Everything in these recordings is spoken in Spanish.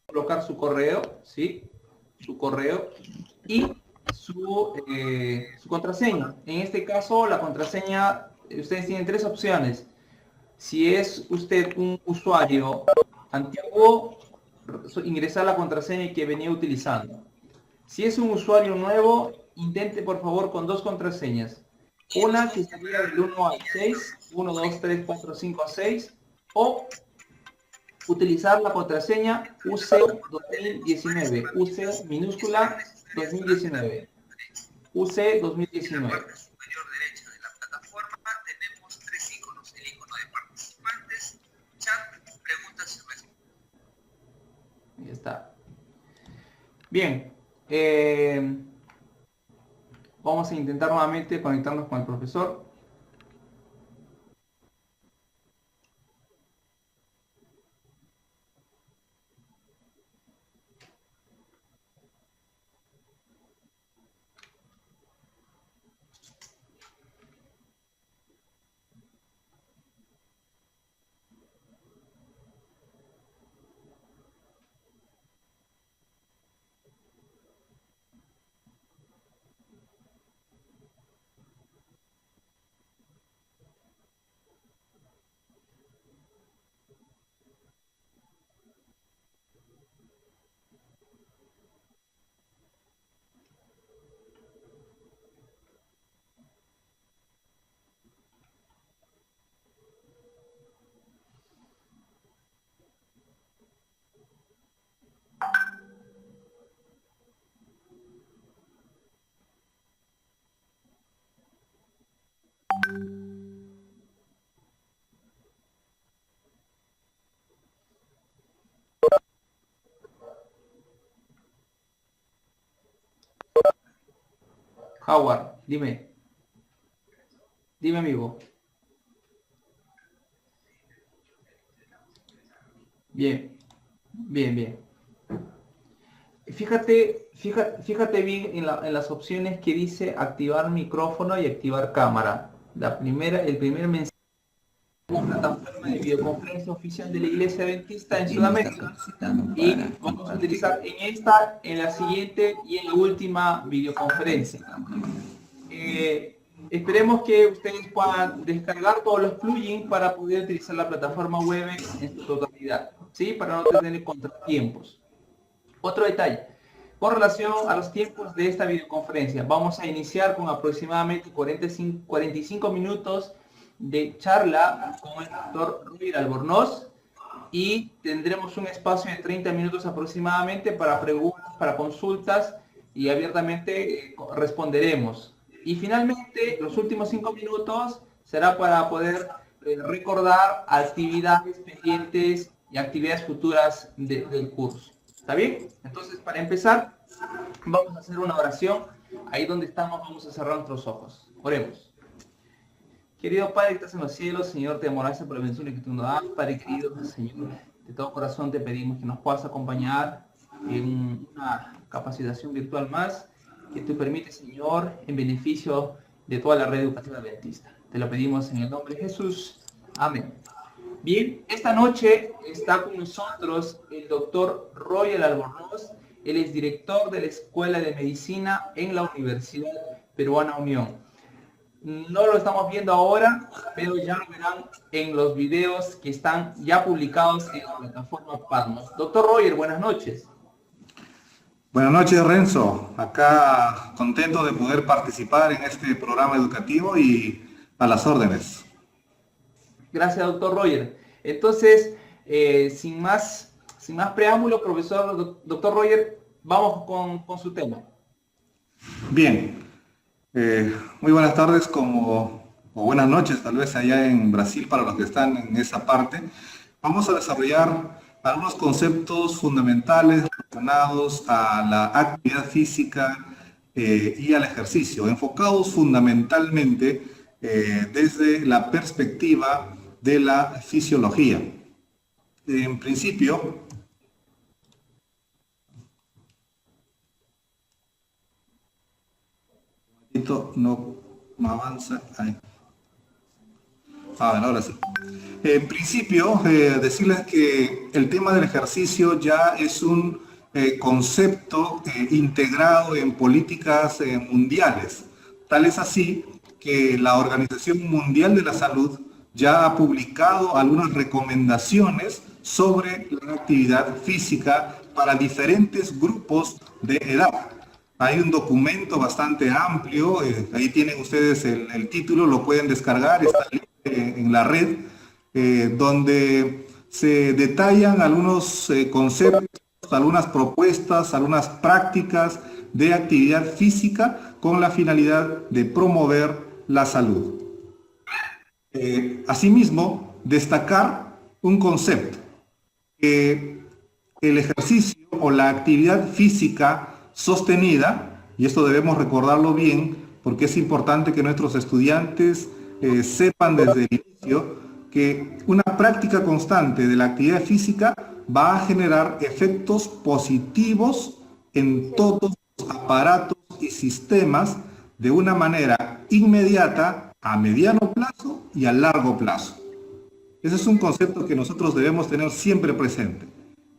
Colocar su correo, ¿sí? Su correo y su contraseña. En este caso, la contraseña, ustedes tienen tres opciones. Si es usted un usuario antiguo, ingresar la contraseña que venía utilizando. Si es un usuario nuevo, intente por favor con dos contraseñas. Una que sería del 1 al 6, 1, 2, 3, 4, 5, 6, o utilizar la contraseña UC 2019, UC minúscula 2019, UC 2019. Superior derecha de la plataforma tenemos tres iconos, el icono de participantes, chat, preguntas y respuestas. Ahí está. Bien, vamos a intentar nuevamente conectarnos con el profesor. Howard, dime amigo. Bien, bien. Fíjate bien en las opciones que dice activar micrófono y activar cámara. El primer mensaje es la plataforma de videoconferencia oficial de la Iglesia Adventista en Sudamérica. Y vamos a utilizar en la siguiente y en la última videoconferencia. Esperemos que ustedes puedan descargar todos los plugins para poder utilizar la plataforma Webex en su totalidad, ¿sí? Para no tener contratiempos. Otro detalle, con relación a los tiempos de esta videoconferencia, vamos a iniciar con aproximadamente 45 minutos de charla con el doctor Ruy Albornoz y tendremos un espacio de 30 minutos aproximadamente para preguntas, para consultas y abiertamente responderemos. Y finalmente, los últimos 5 minutos será para poder recordar actividades pendientes y actividades futuras del curso. ¿Está bien? Entonces, para empezar, vamos a hacer una oración. Ahí donde estamos, vamos a cerrar nuestros ojos. Oremos. Querido Padre que estás en los cielos, Señor, te damos gracias por la bendición que tú nos das. Padre querido, Señor, de todo corazón te pedimos que nos puedas acompañar en una capacitación virtual más que tú permites, Señor, en beneficio de toda la red educativa adventista. Te lo pedimos en el nombre de Jesús. Amén. Bien, esta noche está con nosotros el doctor Royal Albornoz. Él es director de la Escuela de Medicina en la Universidad Peruana Unión. No lo estamos viendo ahora, pero ya lo verán en los videos que están ya publicados en la plataforma Patmos. Doctor Roger, buenas noches. Buenas noches, Renzo. Acá contento de poder participar en este programa educativo y a las órdenes. Gracias, doctor Roger. Entonces, sin más preámbulo, doctor Roger, vamos con su tema. Bien, muy buenas tardes o buenas noches, tal vez allá en Brasil para los que están en esa parte. Vamos a desarrollar algunos conceptos fundamentales relacionados a la actividad física y al ejercicio, enfocados fundamentalmente desde la perspectiva de la fisiología. En principio, no No avanza. Ahí. Bueno, ahora sí. En principio, decirles que el tema del ejercicio ya es un concepto integrado en políticas mundiales. Tal es así que la Organización Mundial de la Salud ya ha publicado algunas recomendaciones sobre la actividad física para diferentes grupos de edad. Hay un documento bastante amplio, ahí tienen ustedes el título, lo pueden descargar, está en la red, donde se detallan algunos conceptos, algunas propuestas, algunas prácticas de actividad física con la finalidad de promover la salud. Asimismo, destacar un concepto, que el ejercicio o la actividad física sostenida, y esto debemos recordarlo bien, porque es importante que nuestros estudiantes sepan desde el inicio que una práctica constante de la actividad física va a generar efectos positivos en todos los aparatos y sistemas de una manera inmediata, a mediano plazo y a largo plazo. Ese es un concepto que nosotros debemos tener siempre presente,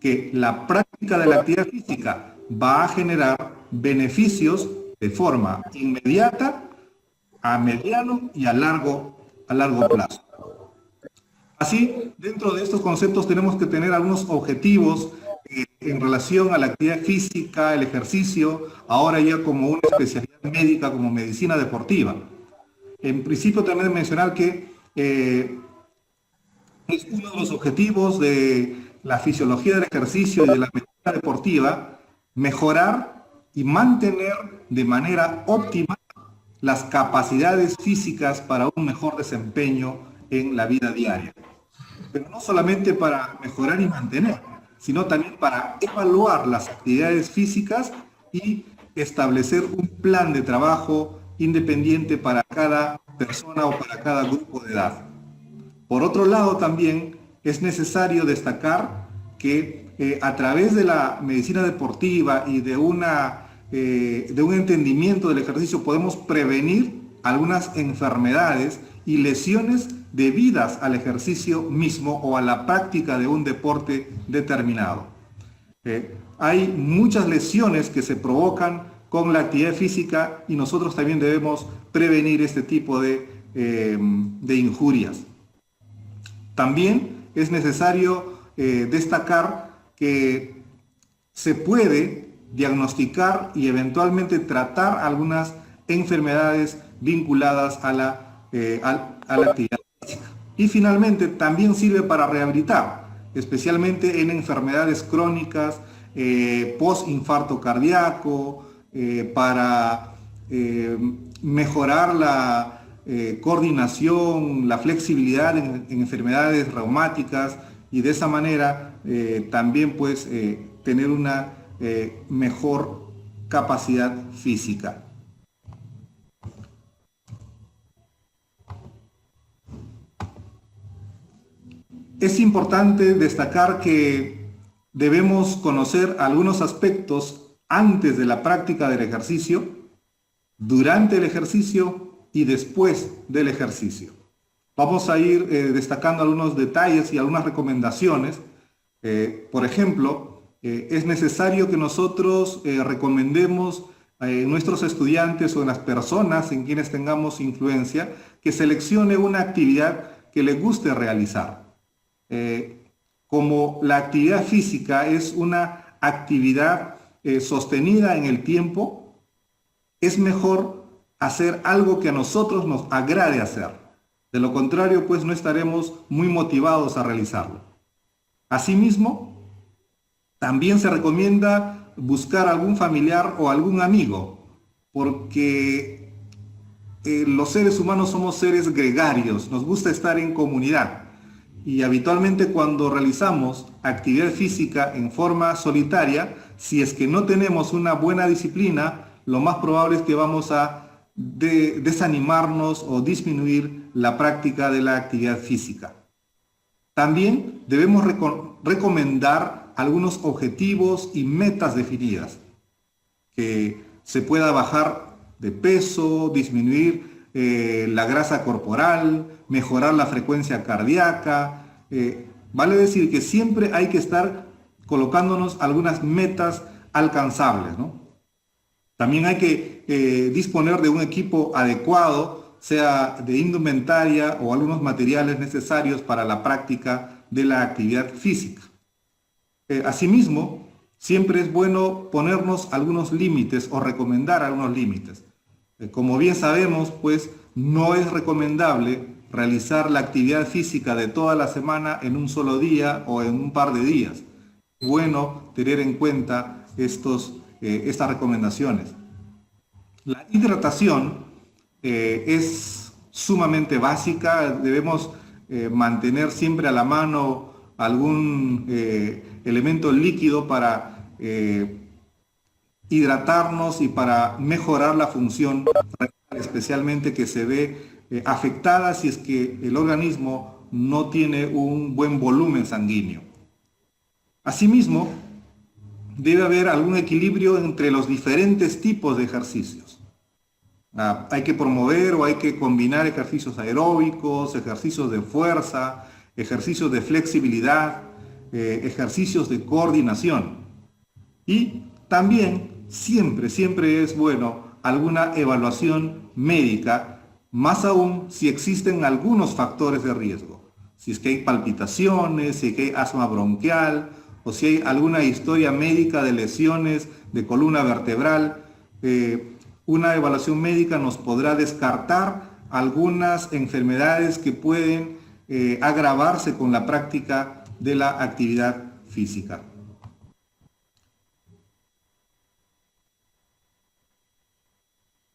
que la práctica de la actividad física va a generar beneficios de forma inmediata, a mediano y a largo plazo. Así, dentro de estos conceptos tenemos que tener algunos objetivos en relación a la actividad física, el ejercicio, ahora ya como una especialidad médica, como medicina deportiva. En principio también mencionar que es uno de los objetivos de la fisiología del ejercicio y de la medicina deportiva, mejorar y mantener de manera óptima las capacidades físicas para un mejor desempeño en la vida diaria. Pero no solamente para mejorar y mantener, sino también para evaluar las actividades físicas y establecer un plan de trabajo independiente para cada persona o para cada grupo de edad. Por otro lado, también es necesario destacar que a través de la medicina deportiva y de un entendimiento del ejercicio podemos prevenir algunas enfermedades y lesiones debidas al ejercicio mismo o a la práctica de un deporte determinado. Hay muchas lesiones que se provocan con la actividad física y nosotros también debemos prevenir este tipo de injurias. También es necesario destacar que se puede diagnosticar y eventualmente tratar algunas enfermedades vinculadas a la actividad física. Y finalmente también sirve para rehabilitar, especialmente en enfermedades crónicas, post-infarto cardíaco, para mejorar la coordinación, la flexibilidad en enfermedades reumáticas y de esa manera también pues tener una mejor capacidad física. Es importante destacar que debemos conocer algunos aspectos antes de la práctica del ejercicio, durante el ejercicio y después del ejercicio. Vamos a ir destacando algunos detalles y algunas recomendaciones. Por ejemplo, es necesario que nosotros recomendemos a nuestros estudiantes o a las personas en quienes tengamos influencia que seleccione una actividad que les guste realizar. Como la actividad física es una actividad sostenida en el tiempo, es mejor hacer algo que a nosotros nos agrade hacer. De lo contrario, pues no estaremos muy motivados a realizarlo. Asimismo, también se recomienda buscar algún familiar o algún amigo, porque los seres humanos somos seres gregarios, nos gusta estar en comunidad. Y habitualmente cuando realizamos actividad física en forma solitaria, si es que no tenemos una buena disciplina, lo más probable es que vamos a desanimarnos o disminuir la práctica de la actividad física. También debemos recomendar algunos objetivos y metas definidas, que se pueda bajar de peso, disminuir la grasa corporal, mejorar la frecuencia cardíaca. Vale decir que siempre hay que estar colocándonos algunas metas alcanzables, ¿no? También hay que disponer de un equipo adecuado, sea de indumentaria o algunos materiales necesarios para la práctica de la actividad física. Asimismo, siempre es bueno ponernos algunos límites o recomendar algunos límites. Como bien sabemos, pues no es recomendable realizar la actividad física de toda la semana en un solo día o en un par de días. Es bueno tener en cuenta estas recomendaciones. La hidratación es sumamente básica. Debemos mantener siempre a la mano algún elemento líquido para hidratarnos y para mejorar la función renal, especialmente que se ve afectada si es que el organismo no tiene un buen volumen sanguíneo. Asimismo, debe haber algún equilibrio entre los diferentes tipos de ejercicios. Hay que promover o hay que combinar ejercicios aeróbicos, ejercicios de fuerza, ejercicios de flexibilidad, ejercicios de coordinación. Y también siempre es bueno alguna evaluación médica, más aún si existen algunos factores de riesgo. Si es que hay palpitaciones, si es que hay asma bronquial, o si hay alguna historia médica de lesiones de columna vertebral, una evaluación médica nos podrá descartar algunas enfermedades que pueden agravarse con la práctica de la actividad física.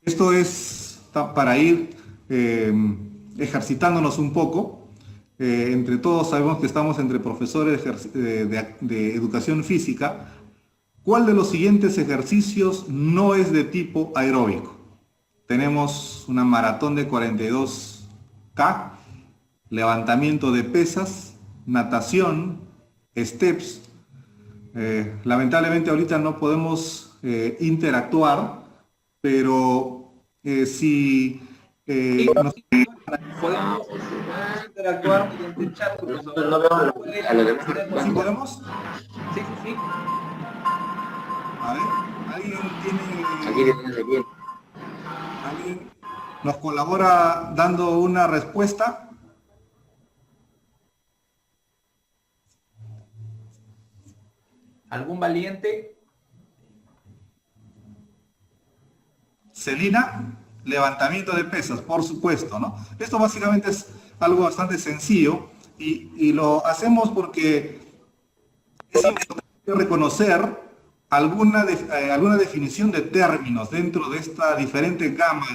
Esto es para ir ejercitándonos un poco. Entre todos sabemos que estamos entre profesores de educación física. ¿Cuál de los siguientes ejercicios no es de tipo aeróbico? Tenemos una maratón de 42K, levantamiento de pesas, natación, steps. Lamentablemente ahorita no podemos interactuar, pero si podemos interactuar mediante el chat, profesor. ¿Sí podemos? Sí. A ver, ¿alguien nos colabora dando una respuesta? ¿Algún valiente? Celina, levantamiento de pesas, por supuesto, ¿no? Esto básicamente es algo bastante sencillo y lo hacemos porque es importante reconocer alguna definición de términos dentro de esta diferente gama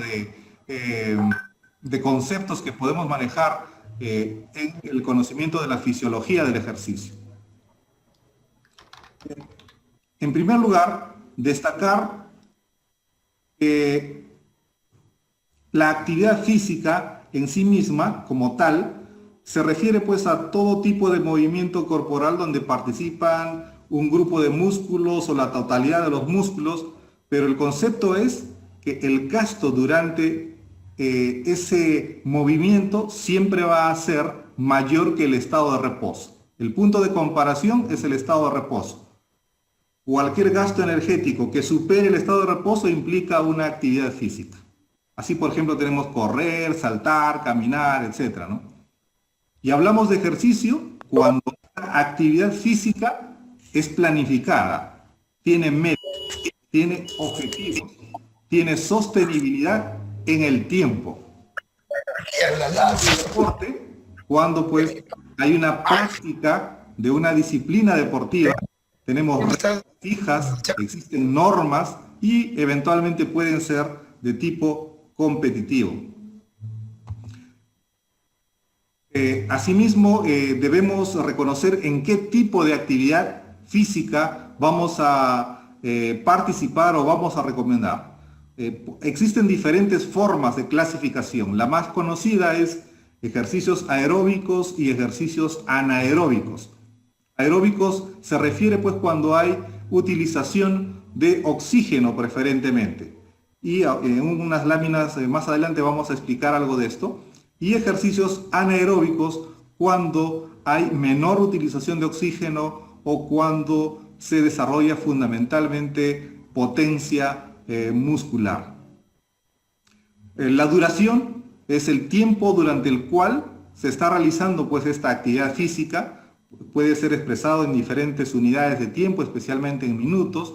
de conceptos que podemos manejar en el conocimiento de la fisiología del ejercicio. En primer lugar, destacar que la actividad física en sí misma, como tal, se refiere pues a todo tipo de movimiento corporal donde participan un grupo de músculos o la totalidad de los músculos, pero el concepto es que el gasto durante ese movimiento siempre va a ser mayor que el estado de reposo. El punto de comparación es el estado de reposo. Cualquier gasto energético que supere el estado de reposo implica una actividad física. Así, por ejemplo, tenemos correr, saltar, caminar, etc., ¿no? Y hablamos de ejercicio cuando la actividad física es planificada, tiene metas, tiene objetivos, tiene sostenibilidad en el tiempo. El deporte, cuando pues hay una práctica de una disciplina deportiva, tenemos reglas fijas, existen normas y eventualmente pueden ser de tipo competitivo. Asimismo, debemos reconocer en qué tipo de actividad física vamos a participar o vamos a recomendar. Existen diferentes formas de clasificación. La más conocida es ejercicios aeróbicos y ejercicios anaeróbicos. Aeróbicos se refiere pues cuando hay utilización de oxígeno preferentemente. y en unas láminas más adelante vamos a explicar algo de esto, y ejercicios anaeróbicos cuando hay menor utilización de oxígeno o cuando se desarrolla fundamentalmente potencia muscular. La duración es el tiempo durante el cual se está realizando pues esta actividad física. Puede ser expresado en diferentes unidades de tiempo, especialmente en minutos.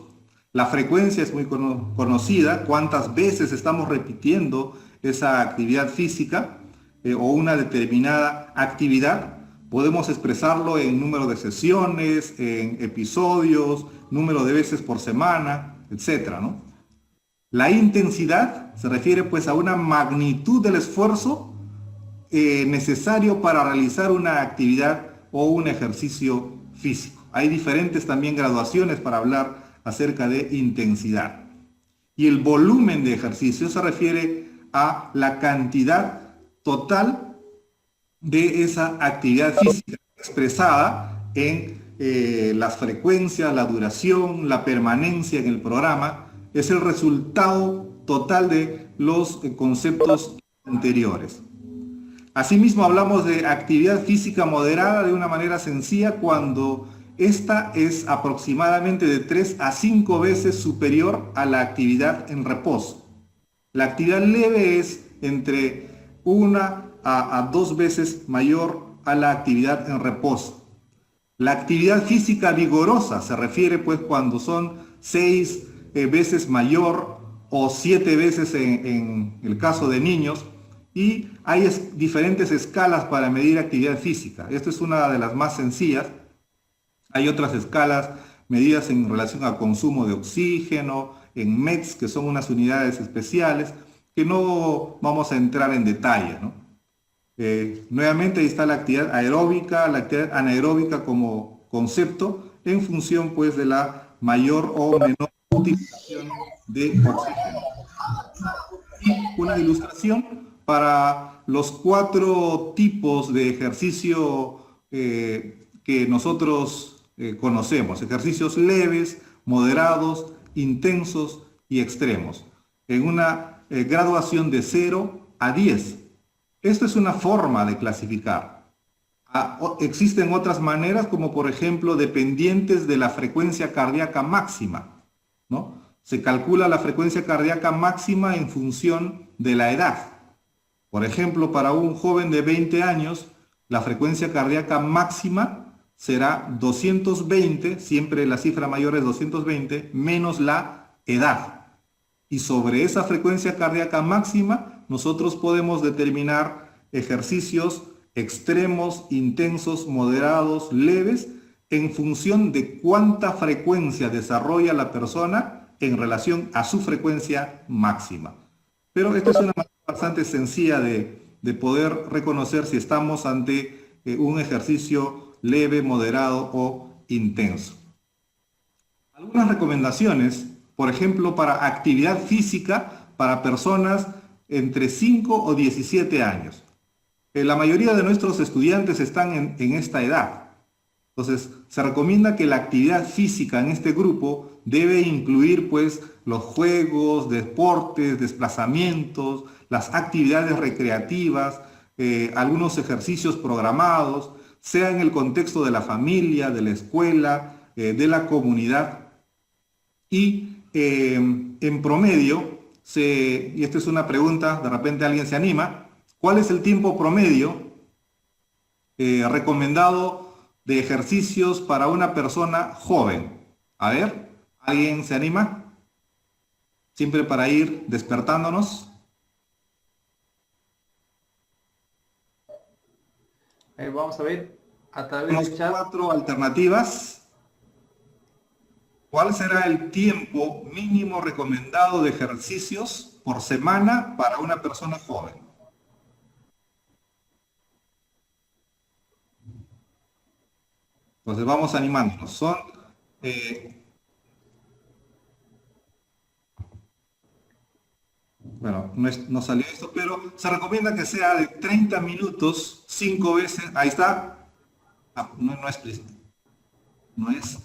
La frecuencia es muy conocida, cuántas veces estamos repitiendo esa actividad física o una determinada actividad. Podemos expresarlo en número de sesiones, en episodios, número de veces por semana, etcétera, ¿no? La intensidad se refiere pues a una magnitud del esfuerzo necesario para realizar una actividad o un ejercicio físico. Hay diferentes también graduaciones para hablar acerca de intensidad. Y el volumen de ejercicio se refiere a la cantidad total de esa actividad física expresada en las frecuencias, la duración, la permanencia en el programa. Es el resultado total de los conceptos anteriores. Asimismo, hablamos de actividad física moderada de una manera sencilla cuando esta es aproximadamente de 3 a 5 veces superior a la actividad en reposo. La actividad leve es entre 1 a 2 veces mayor a la actividad en reposo. La actividad física vigorosa se refiere pues cuando son 6 veces mayor o 7 veces en el caso de niños. Y hay diferentes escalas para medir actividad física. Esta es una de las más sencillas. Hay otras escalas medidas en relación al consumo de oxígeno, en METs, que son unas unidades especiales, que no vamos a entrar en detalle, ¿no? Nuevamente ahí está la actividad aeróbica, la actividad anaeróbica como concepto, en función pues de la mayor o menor utilización de oxígeno. Y una ilustración para los 4 tipos de ejercicio que nosotros conocemos: ejercicios leves, moderados, intensos y extremos, en una graduación de 0 a 10. Esto es una forma de clasificar. Existen otras maneras, como por ejemplo dependientes de la frecuencia cardíaca máxima, ¿no? Se calcula la frecuencia cardíaca máxima en función de la edad. Por ejemplo, para un joven de 20 años, la frecuencia cardíaca máxima será 220, siempre la cifra mayor es 220, menos la edad. Y sobre esa frecuencia cardíaca máxima, nosotros podemos determinar ejercicios extremos, intensos, moderados, leves, en función de cuánta frecuencia desarrolla la persona en relación a su frecuencia máxima. Pero esta es una manera bastante sencilla de poder reconocer si estamos ante un ejercicio leve, moderado o intenso. Algunas recomendaciones, por ejemplo, para actividad física para personas entre 5 o 17 años. La mayoría de nuestros estudiantes están en esta edad. Entonces, se recomienda que la actividad física en este grupo debe incluir pues los juegos, deportes, desplazamientos, las actividades recreativas, algunos ejercicios programados, sea en el contexto de la familia, de la escuela, de la comunidad. Y en promedio, y esta es una pregunta, de repente alguien se anima, ¿cuál es el tiempo promedio recomendado de ejercicios para una persona joven? A ver, ¿alguien se anima? Siempre para ir despertándonos. Vamos a ver a través del chat. 4 alternativas. ¿Cuál será el tiempo mínimo recomendado de ejercicios por semana para una persona joven? Entonces vamos animándonos. Son bueno, no salió esto, pero se recomienda que sea de 30 minutos, 5 veces. Ahí está. No es explícito. No es.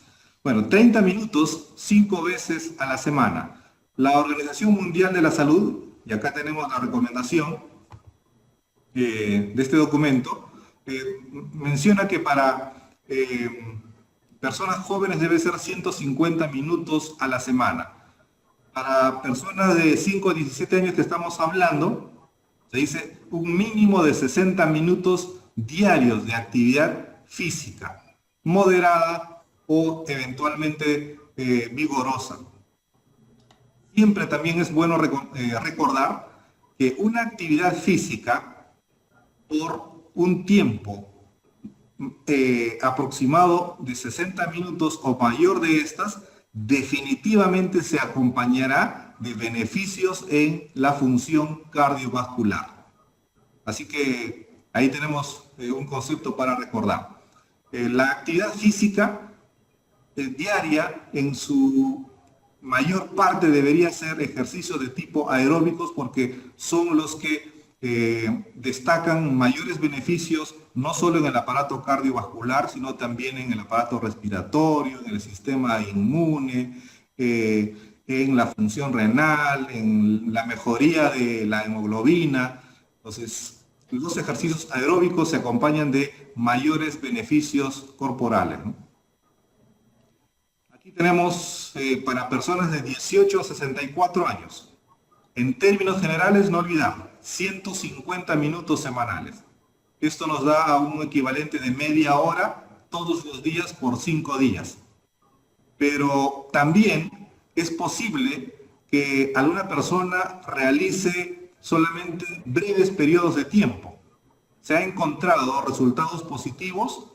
Bueno, 30 minutos, 5 veces a la semana. La Organización Mundial de la Salud, y acá tenemos la recomendación de este documento, menciona que para personas jóvenes debe ser 150 minutos a la semana. Para personas de 5 a 17 años que estamos hablando, se dice un mínimo de 60 minutos diarios de actividad física, moderada o eventualmente vigorosa. Siempre también es bueno recordar que una actividad física por un tiempo aproximado de 60 minutos o mayor de estas, definitivamente se acompañará de beneficios en la función cardiovascular. Así que ahí tenemos un concepto para recordar. La actividad física diaria en su mayor parte debería ser ejercicios de tipo aeróbicos porque son los que destacan mayores beneficios no solo en el aparato cardiovascular, sino también en el aparato respiratorio, en el sistema inmune, en la función renal, en la mejoría de la hemoglobina. Entonces, los ejercicios aeróbicos se acompañan de mayores beneficios corporales, ¿no? Aquí tenemos para personas de 18 a 64 años. En términos generales, no olvidar, 150 minutos semanales. Esto nos da un equivalente de media hora todos los días por 5 días. Pero también es posible que alguna persona realice solamente breves periodos de tiempo. Se ha encontrado resultados positivos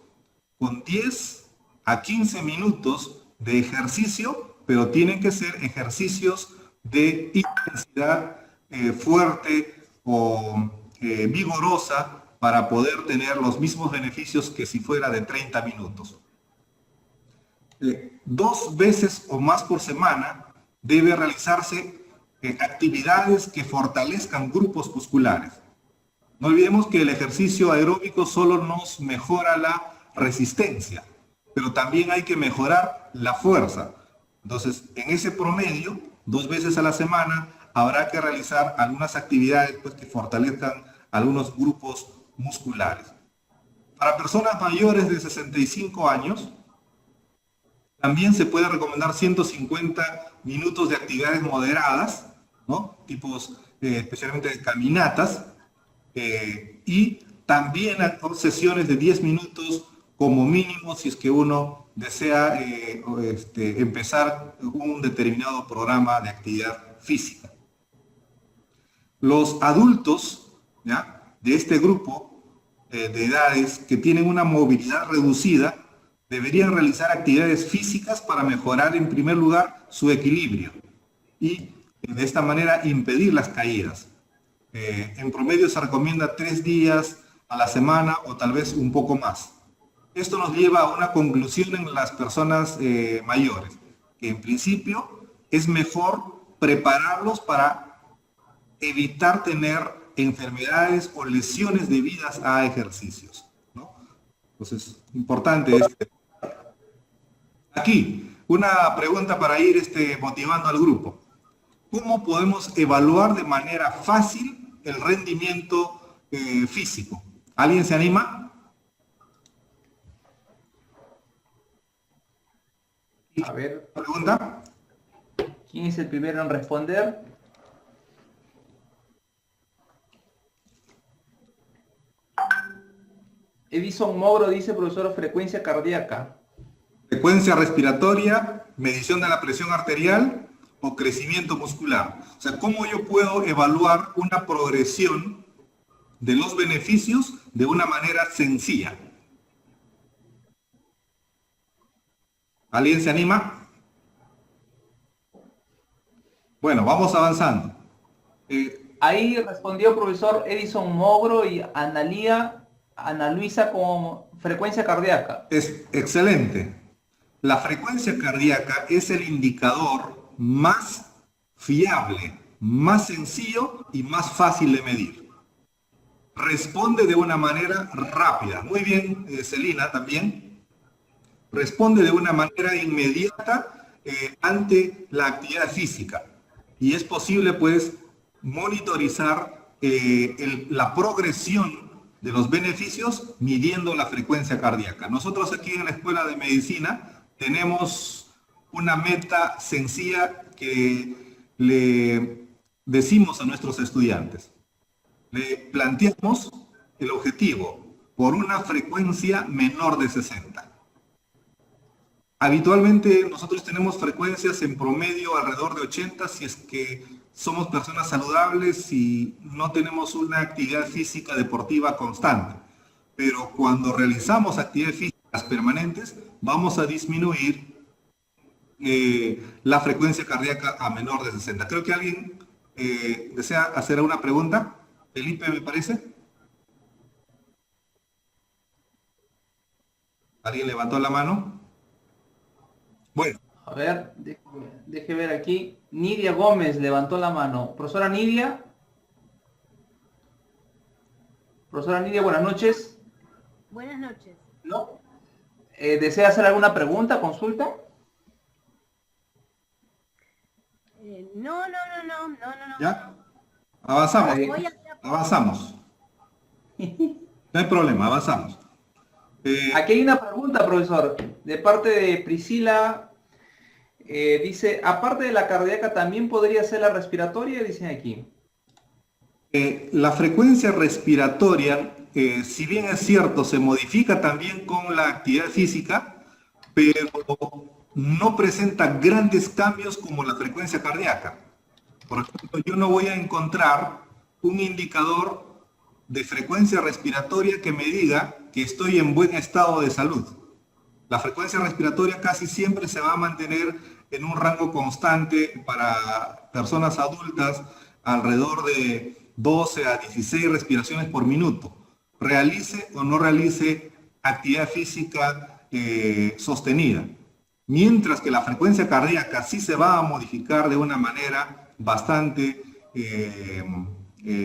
con 10 a 15 minutos de ejercicio, pero tienen que ser ejercicios de intensidad fuerte o vigorosa para poder tener los mismos beneficios que si fuera de 30 minutos. 2 veces o más por semana debe realizarse actividades que fortalezcan grupos musculares. No olvidemos que el ejercicio aeróbico solo nos mejora la resistencia, pero también hay que mejorar la fuerza. Entonces, en ese promedio, 2 veces a la semana, habrá que realizar algunas actividades pues, que fortalezcan algunos grupos musculares. Para personas mayores de 65 años, también se puede recomendar 150 minutos de actividades moderadas, ¿no? Tipos especialmente de caminatas, y también sesiones de 10 minutos como mínimo si es que uno desea empezar un determinado programa de actividad física. Los adultos, ¿ya?, de este grupo de edades que tienen una movilidad reducida deberían realizar actividades físicas para mejorar en primer lugar su equilibrio y de esta manera impedir las caídas. En promedio se recomienda 3 días a la semana o tal vez un poco más. Esto nos lleva a una conclusión en las personas mayores, que en principio es mejor prepararlos para evitar tener enfermedades o lesiones debidas a ejercicios, ¿no? Entonces, importante este. Aquí, una pregunta para ir motivando al grupo. ¿Cómo podemos evaluar de manera fácil el rendimiento físico? ¿Alguien se anima? A ver. ¿Pregunta? ¿Quién es el primero en responder? Edison Mogro dice, profesor, frecuencia cardíaca. Frecuencia respiratoria, medición de la presión arterial o crecimiento muscular. O sea, ¿cómo yo puedo evaluar una progresión de los beneficios de una manera sencilla? ¿Alguien se anima? Bueno, vamos avanzando. Ahí respondió profesor Edison Mogro y Ana Luisa con frecuencia cardíaca. Es excelente. La frecuencia cardíaca es el indicador más fiable, más sencillo y más fácil de medir. Responde de una manera rápida. Muy bien, Celina, también. Responde de una manera inmediata ante la actividad física. y es posible pues monitorizar la progresión de los beneficios midiendo la frecuencia cardíaca. Nosotros aquí en la Escuela de Medicina tenemos una meta sencilla que le decimos a nuestros estudiantes. Le planteamos el objetivo por una frecuencia menor de 60. Habitualmente nosotros tenemos frecuencias en promedio alrededor de 80 si es que somos personas saludables y no tenemos una actividad física deportiva constante. Pero cuando realizamos actividades físicas permanentes, vamos a disminuir la frecuencia cardíaca a menor de 60. Creo que alguien desea hacer una pregunta. Felipe, me parece. ¿Alguien levantó la mano? Bueno. A ver, deje ver aquí. Nidia Gómez levantó la mano. Profesora Nidia. Profesora Nidia, buenas noches. Buenas noches. ¿No? ¿Desea hacer alguna pregunta, consulta? No. ¿Ya? Avanzamos. Avanzamos. No hay problema, avanzamos. Aquí hay una pregunta, profesor, de parte de Priscila. Dice, aparte de la cardíaca, ¿también podría ser la respiratoria? Dicen aquí. La frecuencia respiratoria, si bien es cierto, se modifica también con la actividad física, pero no presenta grandes cambios como la frecuencia cardíaca. Por ejemplo, yo no voy a encontrar un indicador de frecuencia respiratoria que me diga que estoy en buen estado de salud. La frecuencia respiratoria casi siempre se va a mantener en un rango constante para personas adultas, alrededor de 12 a 16 respiraciones por minuto. Realice o no realice actividad física sostenida. Mientras que la frecuencia cardíaca sí se va a modificar de una manera bastante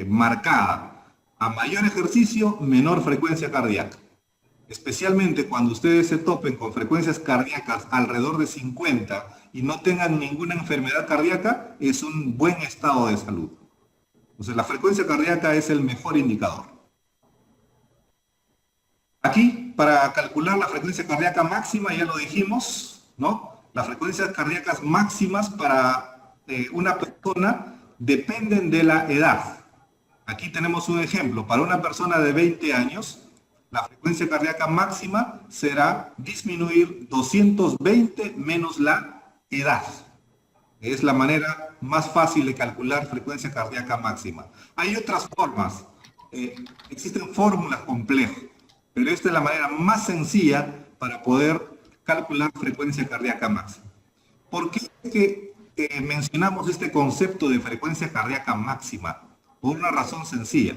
marcada. A mayor ejercicio, menor frecuencia cardíaca. Especialmente cuando ustedes se topen con frecuencias cardíacas alrededor de 50 y no tengan ninguna enfermedad cardíaca, es un buen estado de salud. Entonces, la frecuencia cardíaca es el mejor indicador. Aquí, para calcular la frecuencia cardíaca máxima, ya lo dijimos, ¿no? Las frecuencias cardíacas máximas para una persona dependen de la edad. Aquí tenemos un ejemplo. Para una persona de 20 años, la frecuencia cardíaca máxima será disminuir 220 menos la edad. Es la manera más fácil de calcular frecuencia cardíaca máxima. Hay otras formas. Existen fórmulas complejas, pero esta es la manera más sencilla para poder calcular frecuencia cardíaca máxima. ¿Por qué es que mencionamos este concepto de frecuencia cardíaca máxima? Por una razón sencilla,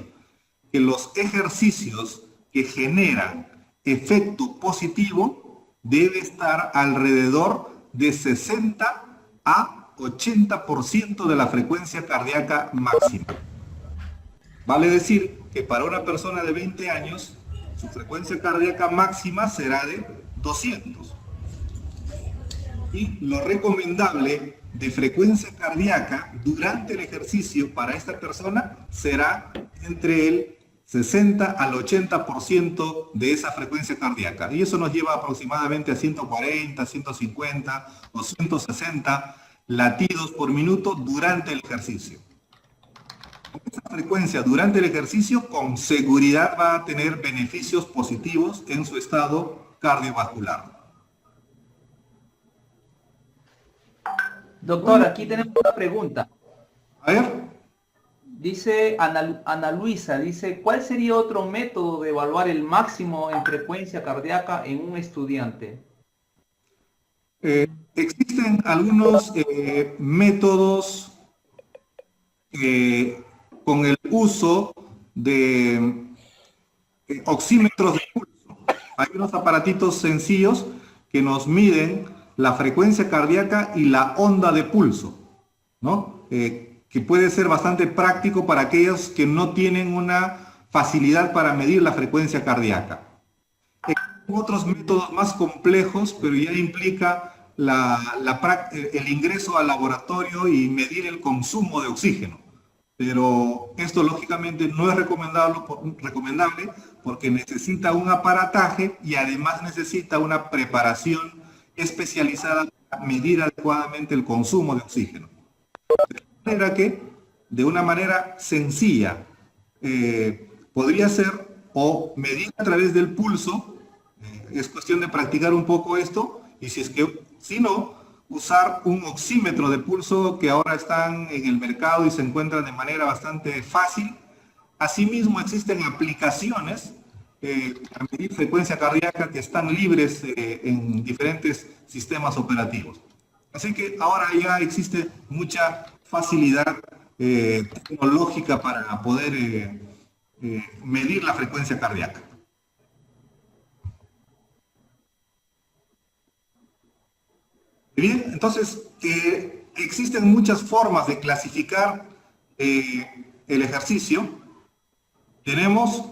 que los ejercicios que generan efecto positivo debe estar alrededor de 60 a 80% de la frecuencia cardíaca máxima. Vale decir que para una persona de 20 años, su frecuencia cardíaca máxima será de 200. Y lo recomendable de frecuencia cardíaca durante el ejercicio para esta persona será entre el 60 al 80% de esa frecuencia cardíaca. Y eso nos lleva aproximadamente a 140, 150 o 160 latidos por minuto durante el ejercicio. Esa frecuencia durante el ejercicio con seguridad va a tener beneficios positivos en su estado cardiovascular. Doctor, aquí tenemos una pregunta. A ver. Dice Ana Luisa, dice, ¿cuál sería otro método de evaluar el máximo en frecuencia cardíaca en un estudiante? Existen algunos métodos con el uso de oxímetros de pulso. Hay unos aparatitos sencillos que nos miden la frecuencia cardíaca y la onda de pulso, ¿no? Que puede ser bastante práctico para aquellos que no tienen una facilidad para medir la frecuencia cardíaca. Hay otros métodos más complejos, pero ya implica el ingreso al laboratorio y medir el consumo de oxígeno. Pero esto lógicamente no es recomendable porque necesita un aparataje y además necesita una preparación especializada para medir adecuadamente el consumo de oxígeno. De manera que, de una manera sencilla, podría ser o medir a través del pulso, es cuestión de practicar un poco esto, y si no, usar un oxímetro de pulso que ahora están en el mercado y se encuentran de manera bastante fácil. Asimismo, existen aplicaciones para medir frecuencia cardíaca que están libres en diferentes sistemas operativos. Así que ahora ya existe mucha facilidad tecnológica para poder medir la frecuencia cardíaca. Bien, entonces existen muchas formas de clasificar el ejercicio. Tenemos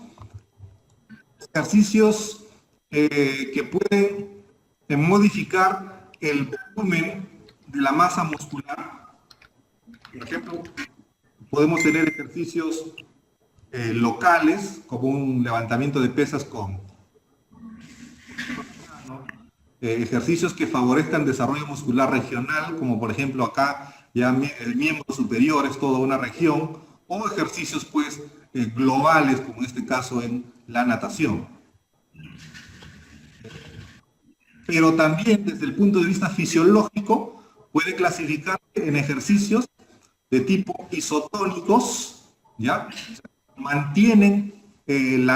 ejercicios que pueden modificar el volumen de la masa muscular. Por ejemplo, podemos tener ejercicios locales, como un levantamiento de pesas con ejercicios que favorezcan desarrollo muscular regional, como por ejemplo acá ya el miembro superior es toda una región, o ejercicios pues globales, como en este caso en la natación. Pero también desde el punto de vista fisiológico puede clasificar en ejercicios de tipo isotónicos, ¿ya? Mantienen el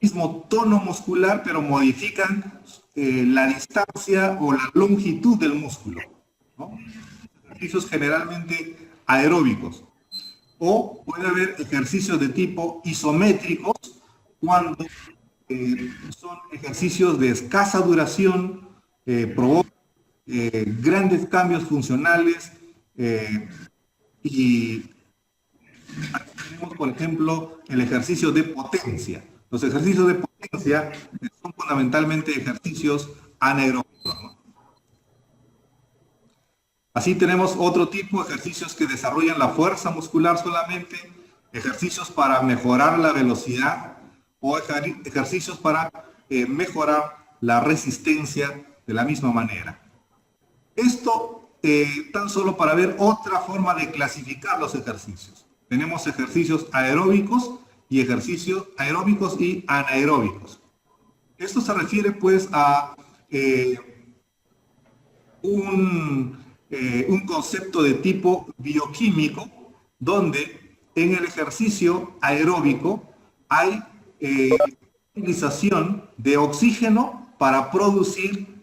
mismo tono muscular, pero modifican la distancia o la longitud del músculo, ¿no? Ejercicios generalmente aeróbicos. O puede haber ejercicios de tipo isométricos cuando son ejercicios de escasa duración, provocan grandes cambios funcionales y tenemos, por ejemplo, el ejercicio de potencia. Los ejercicios de potencia son fundamentalmente ejercicios anaeróbicos, ¿no? Así tenemos otro tipo de ejercicios que desarrollan la fuerza muscular solamente, ejercicios para mejorar la velocidad o ejercicios para mejorar la resistencia de la misma manera. Esto tan solo para ver otra forma de clasificar los ejercicios. Tenemos ejercicios aeróbicos y ejercicios aeróbicos y anaeróbicos. Esto se refiere pues a un concepto de tipo bioquímico, donde en el ejercicio aeróbico hay utilización de oxígeno para producir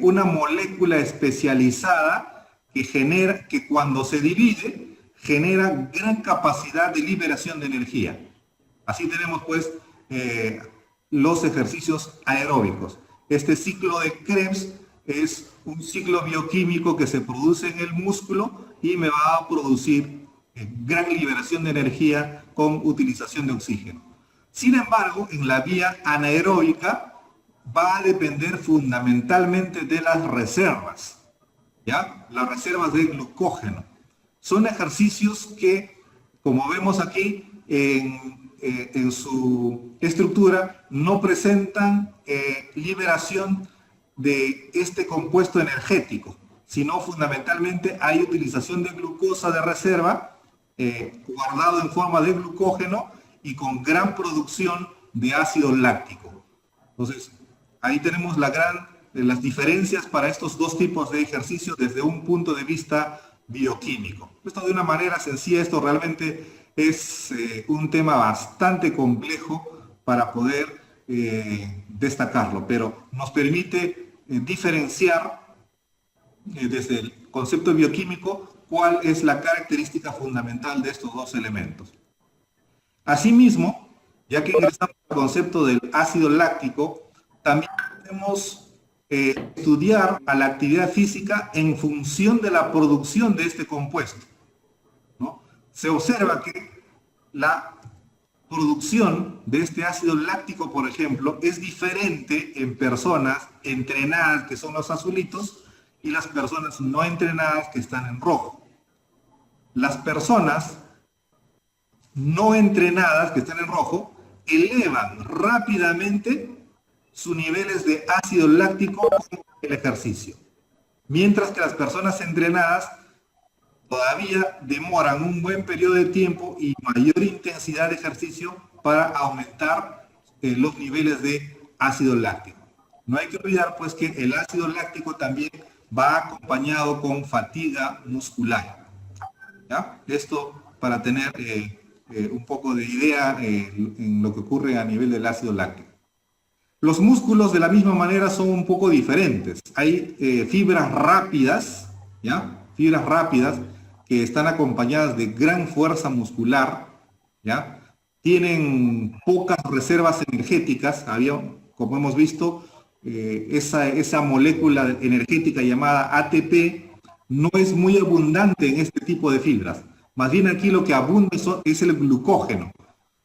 una molécula especializada que cuando se divide genera gran capacidad de liberación de energía. Así tenemos pues los ejercicios aeróbicos. Este ciclo de Krebs es un ciclo bioquímico que se produce en el músculo y me va a producir gran liberación de energía con utilización de oxígeno. Sin embargo, en la vía anaeróbica va a depender fundamentalmente de las reservas, ¿ya? Las reservas de glucógeno. Son ejercicios que, como vemos aquí en su estructura, no presentan liberación de este compuesto energético, sino fundamentalmente hay utilización de glucosa de reserva, guardado en forma de glucógeno y con gran producción de ácido láctico. Entonces, ahí tenemos las diferencias para estos dos tipos de ejercicios desde un punto de vista bioquímico. Esto de una manera sencilla, esto realmente es un tema bastante complejo para poder destacarlo, pero nos permite diferenciar desde el concepto bioquímico cuál es la característica fundamental de estos dos elementos. Asimismo, ya que ingresamos al concepto del ácido láctico, también podemos estudiar a la actividad física en función de la producción de este compuesto, ¿no? Se observa que la producción de este ácido láctico, por ejemplo, es diferente en personas entrenadas, que son los azulitos, y las personas no entrenadas, que están en rojo. Las personas no entrenadas, que están en rojo, elevan rápidamente sus niveles de ácido láctico con el ejercicio. Mientras que las personas entrenadas todavía demoran un buen periodo de tiempo y mayor intensidad de ejercicio para aumentar los niveles de ácido láctico. No hay que olvidar pues que el ácido láctico también va acompañado con fatiga muscular. ¿Ya? Esto para tener un poco de idea en lo que ocurre a nivel del ácido láctico. Los músculos de la misma manera son un poco diferentes. Hay fibras rápidas, ¿ya? Fibras rápidas que están acompañadas de gran fuerza muscular, ¿ya? Tienen pocas reservas energéticas. Como hemos visto, esa molécula energética llamada ATP no es muy abundante en este tipo de fibras. Más bien aquí lo que abunda es el glucógeno.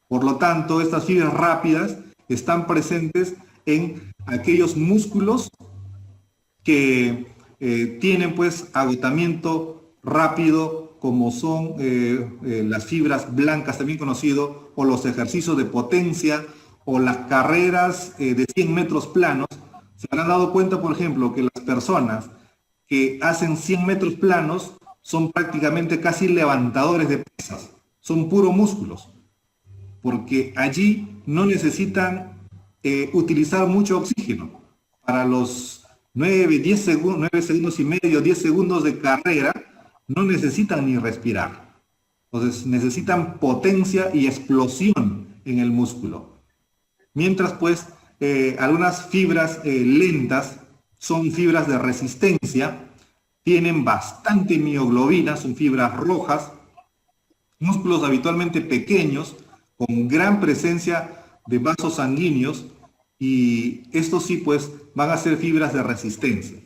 Por lo tanto, estas fibras rápidas están presentes en aquellos músculos que tienen pues agotamiento rápido, como son las fibras blancas, también conocido, o los ejercicios de potencia, o las carreras de 100 metros planos. Se habrán dado cuenta, por ejemplo, que las personas que hacen 100 metros planos son prácticamente casi levantadores de pesas, son puros músculos, porque allí no necesitan utilizar mucho oxígeno. Para los 9 segundos y medio, 10 segundos de carrera, no necesitan ni respirar. Entonces necesitan potencia y explosión en el músculo. Mientras pues algunas fibras lentas son fibras de resistencia, tienen bastante mioglobina, son fibras rojas, músculos habitualmente pequeños, con gran presencia de vasos sanguíneos, y estos sí pues van a ser fibras de resistencia.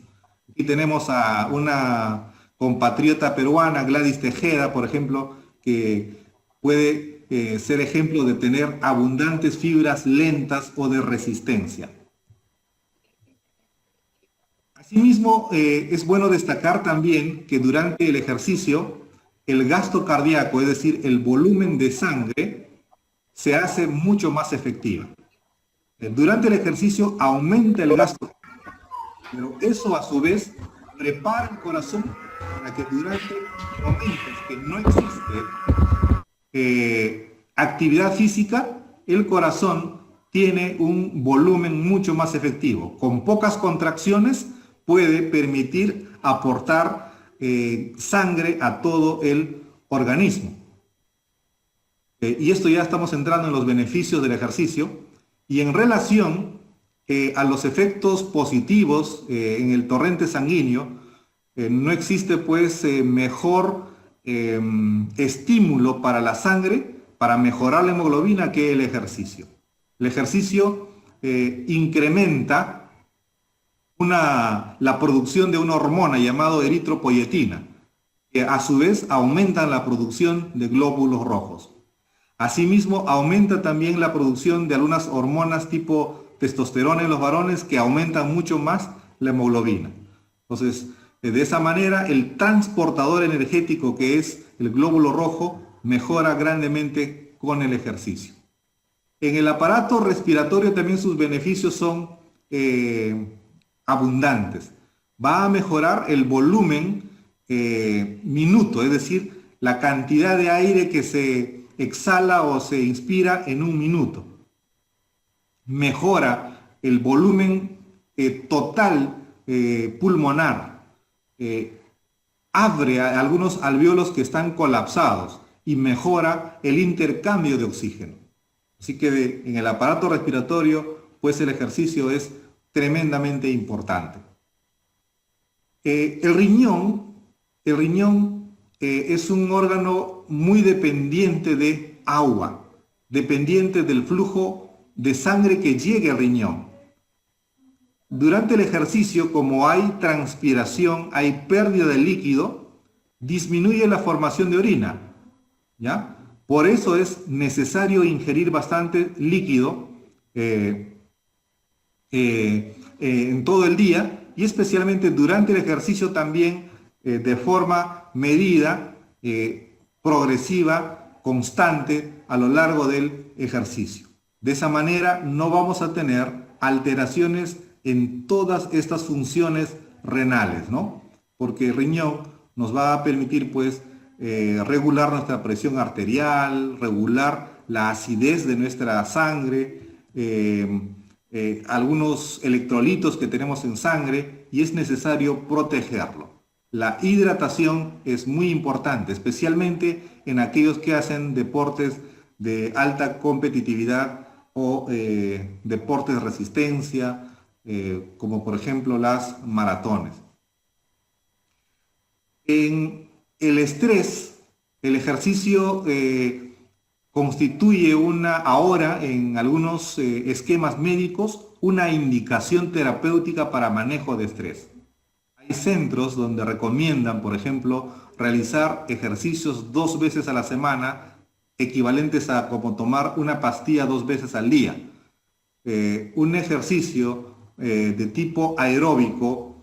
Aquí tenemos a una compatriota peruana, Gladys Tejeda, por ejemplo, que puede ser ejemplo de tener abundantes fibras lentas o de resistencia. Asimismo, es bueno destacar también que durante el ejercicio, el gasto cardíaco, es decir, el volumen de sangre, se hace mucho más efectiva. Durante el ejercicio aumenta el gasto cardíaco, pero eso a su vez prepara el corazón para que durante momentos que no existe actividad física, el corazón tiene un volumen mucho más efectivo. Con pocas contracciones puede permitir aportar sangre a todo el organismo. Y esto ya estamos entrando en los beneficios del ejercicio, y en relación a los efectos positivos en el torrente sanguíneo, no existe pues mejor estímulo para la sangre para mejorar la hemoglobina que el ejercicio. El ejercicio incrementa la producción de una hormona llamada eritropoyetina, que a su vez aumenta la producción de glóbulos rojos. Asimismo, aumenta también la producción de algunas hormonas tipo testosterona en los varones, que aumentan mucho más la hemoglobina. Entonces, de esa manera, el transportador energético que es el glóbulo rojo mejora grandemente con el ejercicio. En el aparato respiratorio también sus beneficios son abundantes. Va a mejorar el volumen minuto, es decir, la cantidad de aire que se exhala o se inspira en un minuto. Mejora el volumen total pulmonar. Abre a algunos alvéolos que están colapsados y mejora el intercambio de oxígeno. Así que en el aparato respiratorio, pues el ejercicio es tremendamente importante. El riñón es un órgano muy dependiente de agua, dependiente del flujo de sangre que llegue al riñón. Durante el ejercicio, como hay transpiración, hay pérdida de líquido, disminuye la formación de orina, ¿ya? Por eso es necesario ingerir bastante líquido en todo el día y especialmente durante el ejercicio también de forma medida, progresiva, constante a lo largo del ejercicio. De esa manera no vamos a tener alteraciones en todas estas funciones renales, ¿no? Porque el riñón nos va a permitir pues regular nuestra presión arterial, regular la acidez de nuestra sangre, algunos electrolitos que tenemos en sangre, y es necesario protegerlo. La hidratación es muy importante, especialmente en aquellos que hacen deportes de alta competitividad o deportes de resistencia, como por ejemplo las maratones. En el estrés, el ejercicio constituye ahora en algunos esquemas médicos una indicación terapéutica para manejo de estrés. Hay centros donde recomiendan, por ejemplo, realizar ejercicios 2 veces a la semana, equivalentes a como tomar una pastilla 2 veces al día. Un ejercicio de tipo aeróbico,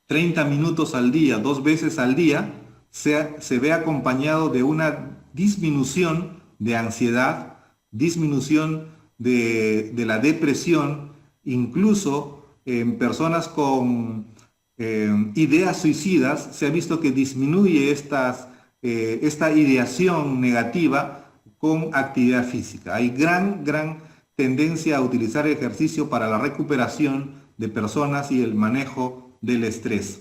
30 minutos al día, 2 veces al día, se ve acompañado de una disminución de ansiedad, disminución de la depresión, incluso en personas con ideas suicidas se ha visto que disminuye esta ideación negativa con actividad física. Hay gran tendencia a utilizar el ejercicio para la recuperación de personas y el manejo del estrés.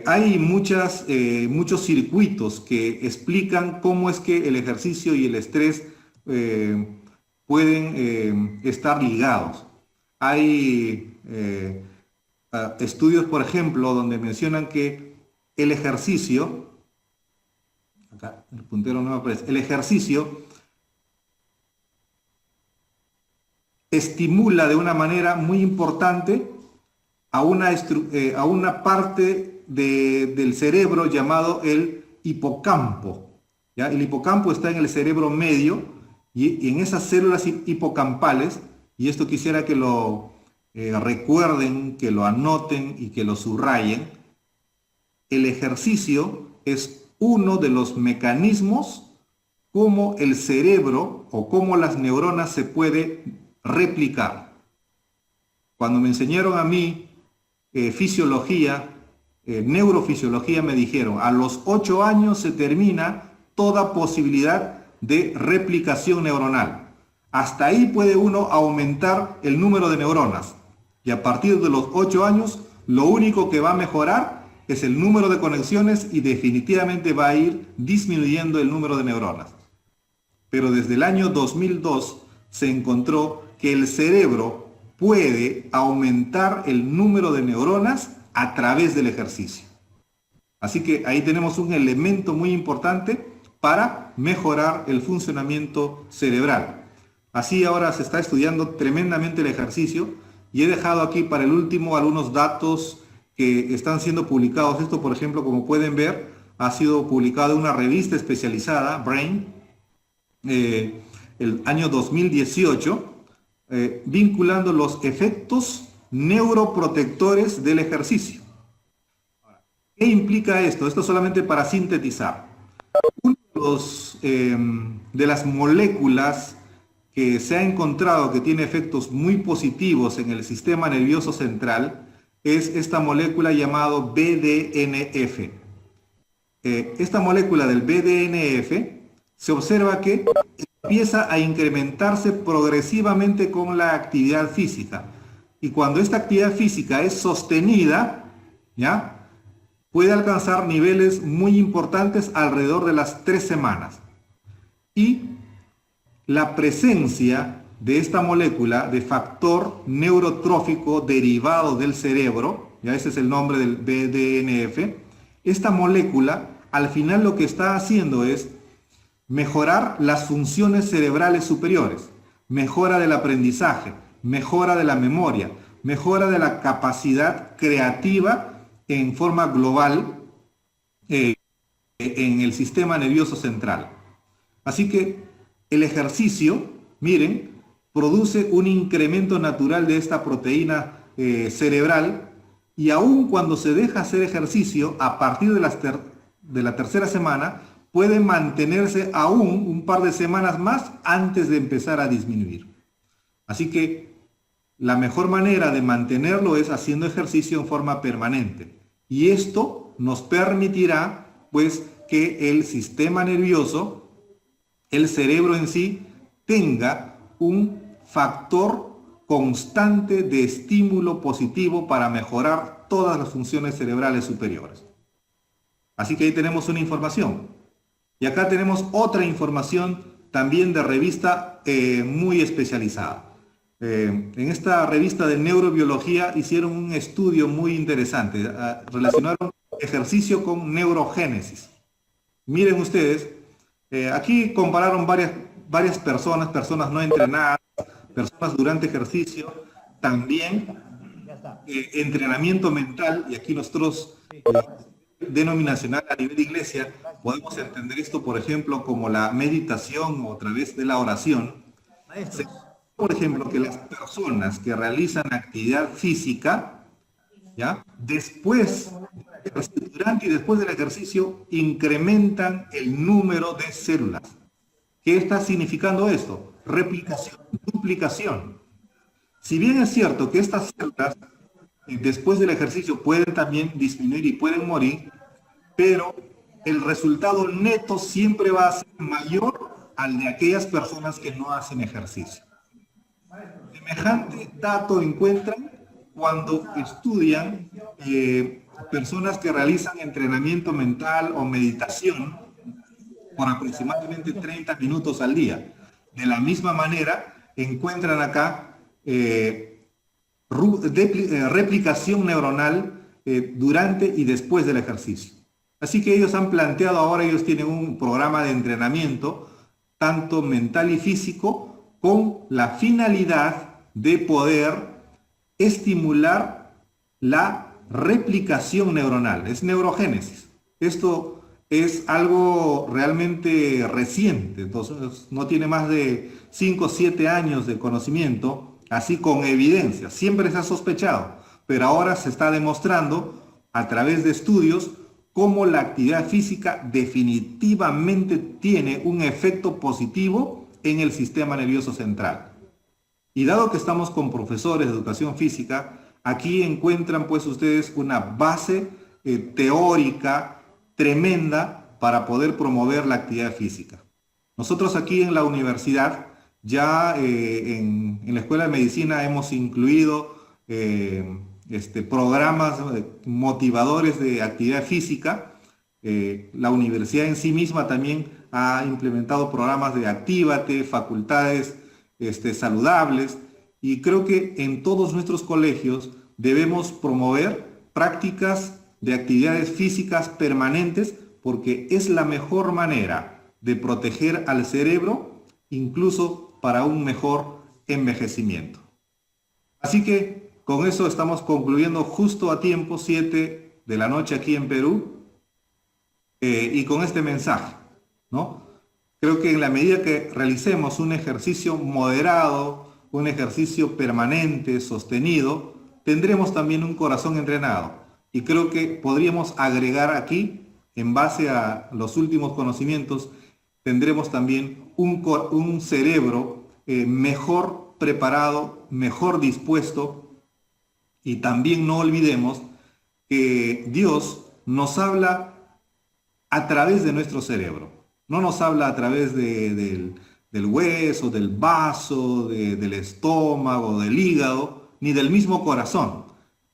Hay muchos circuitos que explican cómo es que el ejercicio y el estrés pueden estar ligados. Hay estudios, por ejemplo, donde mencionan que el ejercicio, acá el puntero no me aparece, el ejercicio estimula de una manera muy importante a una parte del cerebro llamado el hipocampo, ¿ya? El hipocampo está en el cerebro medio y en esas células hipocampales, y esto quisiera que lo recuerden, que lo anoten y que lo subrayen. El ejercicio es uno de los mecanismos cómo el cerebro o cómo las neuronas se puede replicar. Cuando me enseñaron a mí fisiología, neurofisiología, me dijeron, a los 8 años se termina toda posibilidad de replicación neuronal. Hasta ahí puede uno aumentar el número de neuronas. Y a partir de los 8 años, lo único que va a mejorar es el número de conexiones y definitivamente va a ir disminuyendo el número de neuronas. Pero desde el año 2002 se encontró que el cerebro puede aumentar el número de neuronas a través del ejercicio. Así que ahí tenemos un elemento muy importante para mejorar el funcionamiento cerebral. Así ahora se está estudiando tremendamente el ejercicio y he dejado aquí para el último algunos datos que están siendo publicados. Esto, por ejemplo, como pueden ver, ha sido publicado en una revista especializada, Brain, el año 2018, vinculando los efectos neuroprotectores del ejercicio. ¿Qué implica esto? Esto solamente para sintetizar. Una de las moléculas que se ha encontrado que tiene efectos muy positivos en el sistema nervioso central es esta molécula llamada BDNF. Esta molécula del BDNF se observa que empieza a incrementarse progresivamente con la actividad física. Y cuando esta actividad física es sostenida, ¿ya?, puede alcanzar niveles muy importantes alrededor de las 3 semanas. Y la presencia de esta molécula de factor neurotrófico derivado del cerebro, ya ese es el nombre del BDNF, esta molécula al final lo que está haciendo es mejorar las funciones cerebrales superiores, mejora del aprendizaje, mejora de la memoria, mejora de la capacidad creativa en forma global, en el sistema nervioso central. Así que el ejercicio, miren, produce un incremento natural de esta proteína cerebral, y aun cuando se deja hacer ejercicio, a partir de la tercera semana, puede mantenerse aún un par de semanas más antes de empezar a disminuir. Así que la mejor manera de mantenerlo es haciendo ejercicio en forma permanente. Y esto nos permitirá, pues, que el sistema nervioso, el cerebro en sí, tenga un factor constante de estímulo positivo para mejorar todas las funciones cerebrales superiores. Así que ahí tenemos una información. Y acá tenemos otra información también de revista muy especializada. En esta revista de neurobiología hicieron un estudio muy interesante. Relacionaron ejercicio con neurogénesis. Miren ustedes, aquí compararon varias personas no entrenadas, personas durante ejercicio, también entrenamiento mental, y aquí nosotros denominacional a nivel de iglesia podemos entender esto, por ejemplo, como la meditación o a través de la oración. Por ejemplo, que las personas que realizan actividad física, ¿ya?, durante y después del ejercicio, incrementan el número de células. ¿Qué está significando esto? Replicación, duplicación. Si bien es cierto que estas células después del ejercicio pueden también disminuir y pueden morir, pero el resultado neto siempre va a ser mayor al de aquellas personas que no hacen ejercicio. Semejante dato encuentran cuando estudian personas que realizan entrenamiento mental o meditación por aproximadamente 30 minutos al día. De la misma manera, encuentran acá replicación neuronal durante y después del ejercicio. Así que ellos han planteado, ahora ellos tienen un programa de entrenamiento, tanto mental y físico, con la finalidad de poder estimular la replicación neuronal. Es neurogénesis. Esto es algo realmente reciente, entonces no tiene más de 5 o 7 años de conocimiento, así con evidencia. Siempre se ha sospechado, pero ahora se está demostrando a través de estudios cómo la actividad física definitivamente tiene un efecto positivo en el sistema nervioso central. Y dado que estamos con profesores de educación física, aquí encuentran pues ustedes una base teórica tremenda para poder promover la actividad física. Nosotros aquí en la universidad, ya en la Escuela de Medicina hemos incluido programas motivadores de actividad física. La universidad en sí misma también ha implementado programas de Actívate, facultades saludables, y creo que en todos nuestros colegios debemos promover prácticas de actividades físicas permanentes, porque es la mejor manera de proteger al cerebro, incluso para un mejor envejecimiento. Así que con eso estamos concluyendo justo a tiempo, 7 de la noche aquí en Perú, y con este mensaje, ¿no? Creo que en la medida que realicemos un ejercicio moderado, un ejercicio permanente, sostenido, tendremos también un corazón entrenado. Y creo que podríamos agregar aquí, en base a los últimos conocimientos, tendremos también un cerebro mejor preparado, mejor dispuesto. Y también no olvidemos que Dios nos habla a través de nuestro cerebro. No nos habla a través del hueso, del vaso, del estómago, del hígado, ni del mismo corazón.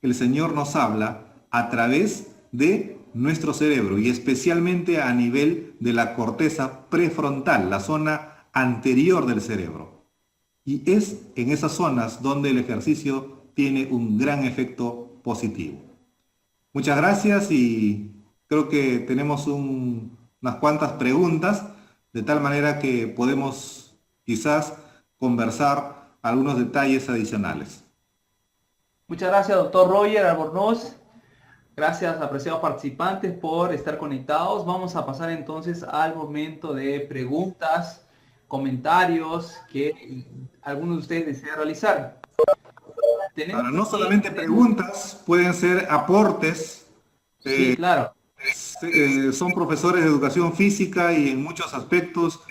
El Señor nos habla a través de nuestro cerebro, y especialmente a nivel de la corteza prefrontal, la zona anterior del cerebro. Y es en esas zonas donde el ejercicio tiene un gran efecto positivo. Muchas gracias, y creo que tenemos unas cuantas preguntas, de tal manera que podemos quizás conversar algunos detalles adicionales. Muchas gracias, doctor Roger Albornoz. Gracias, apreciados participantes, por estar conectados. Vamos a pasar entonces al momento de preguntas, comentarios que algunos de ustedes desean realizar. Ahora, no solamente preguntas, pueden ser aportes. Sí, claro. Son profesores de educación física y en muchos aspectos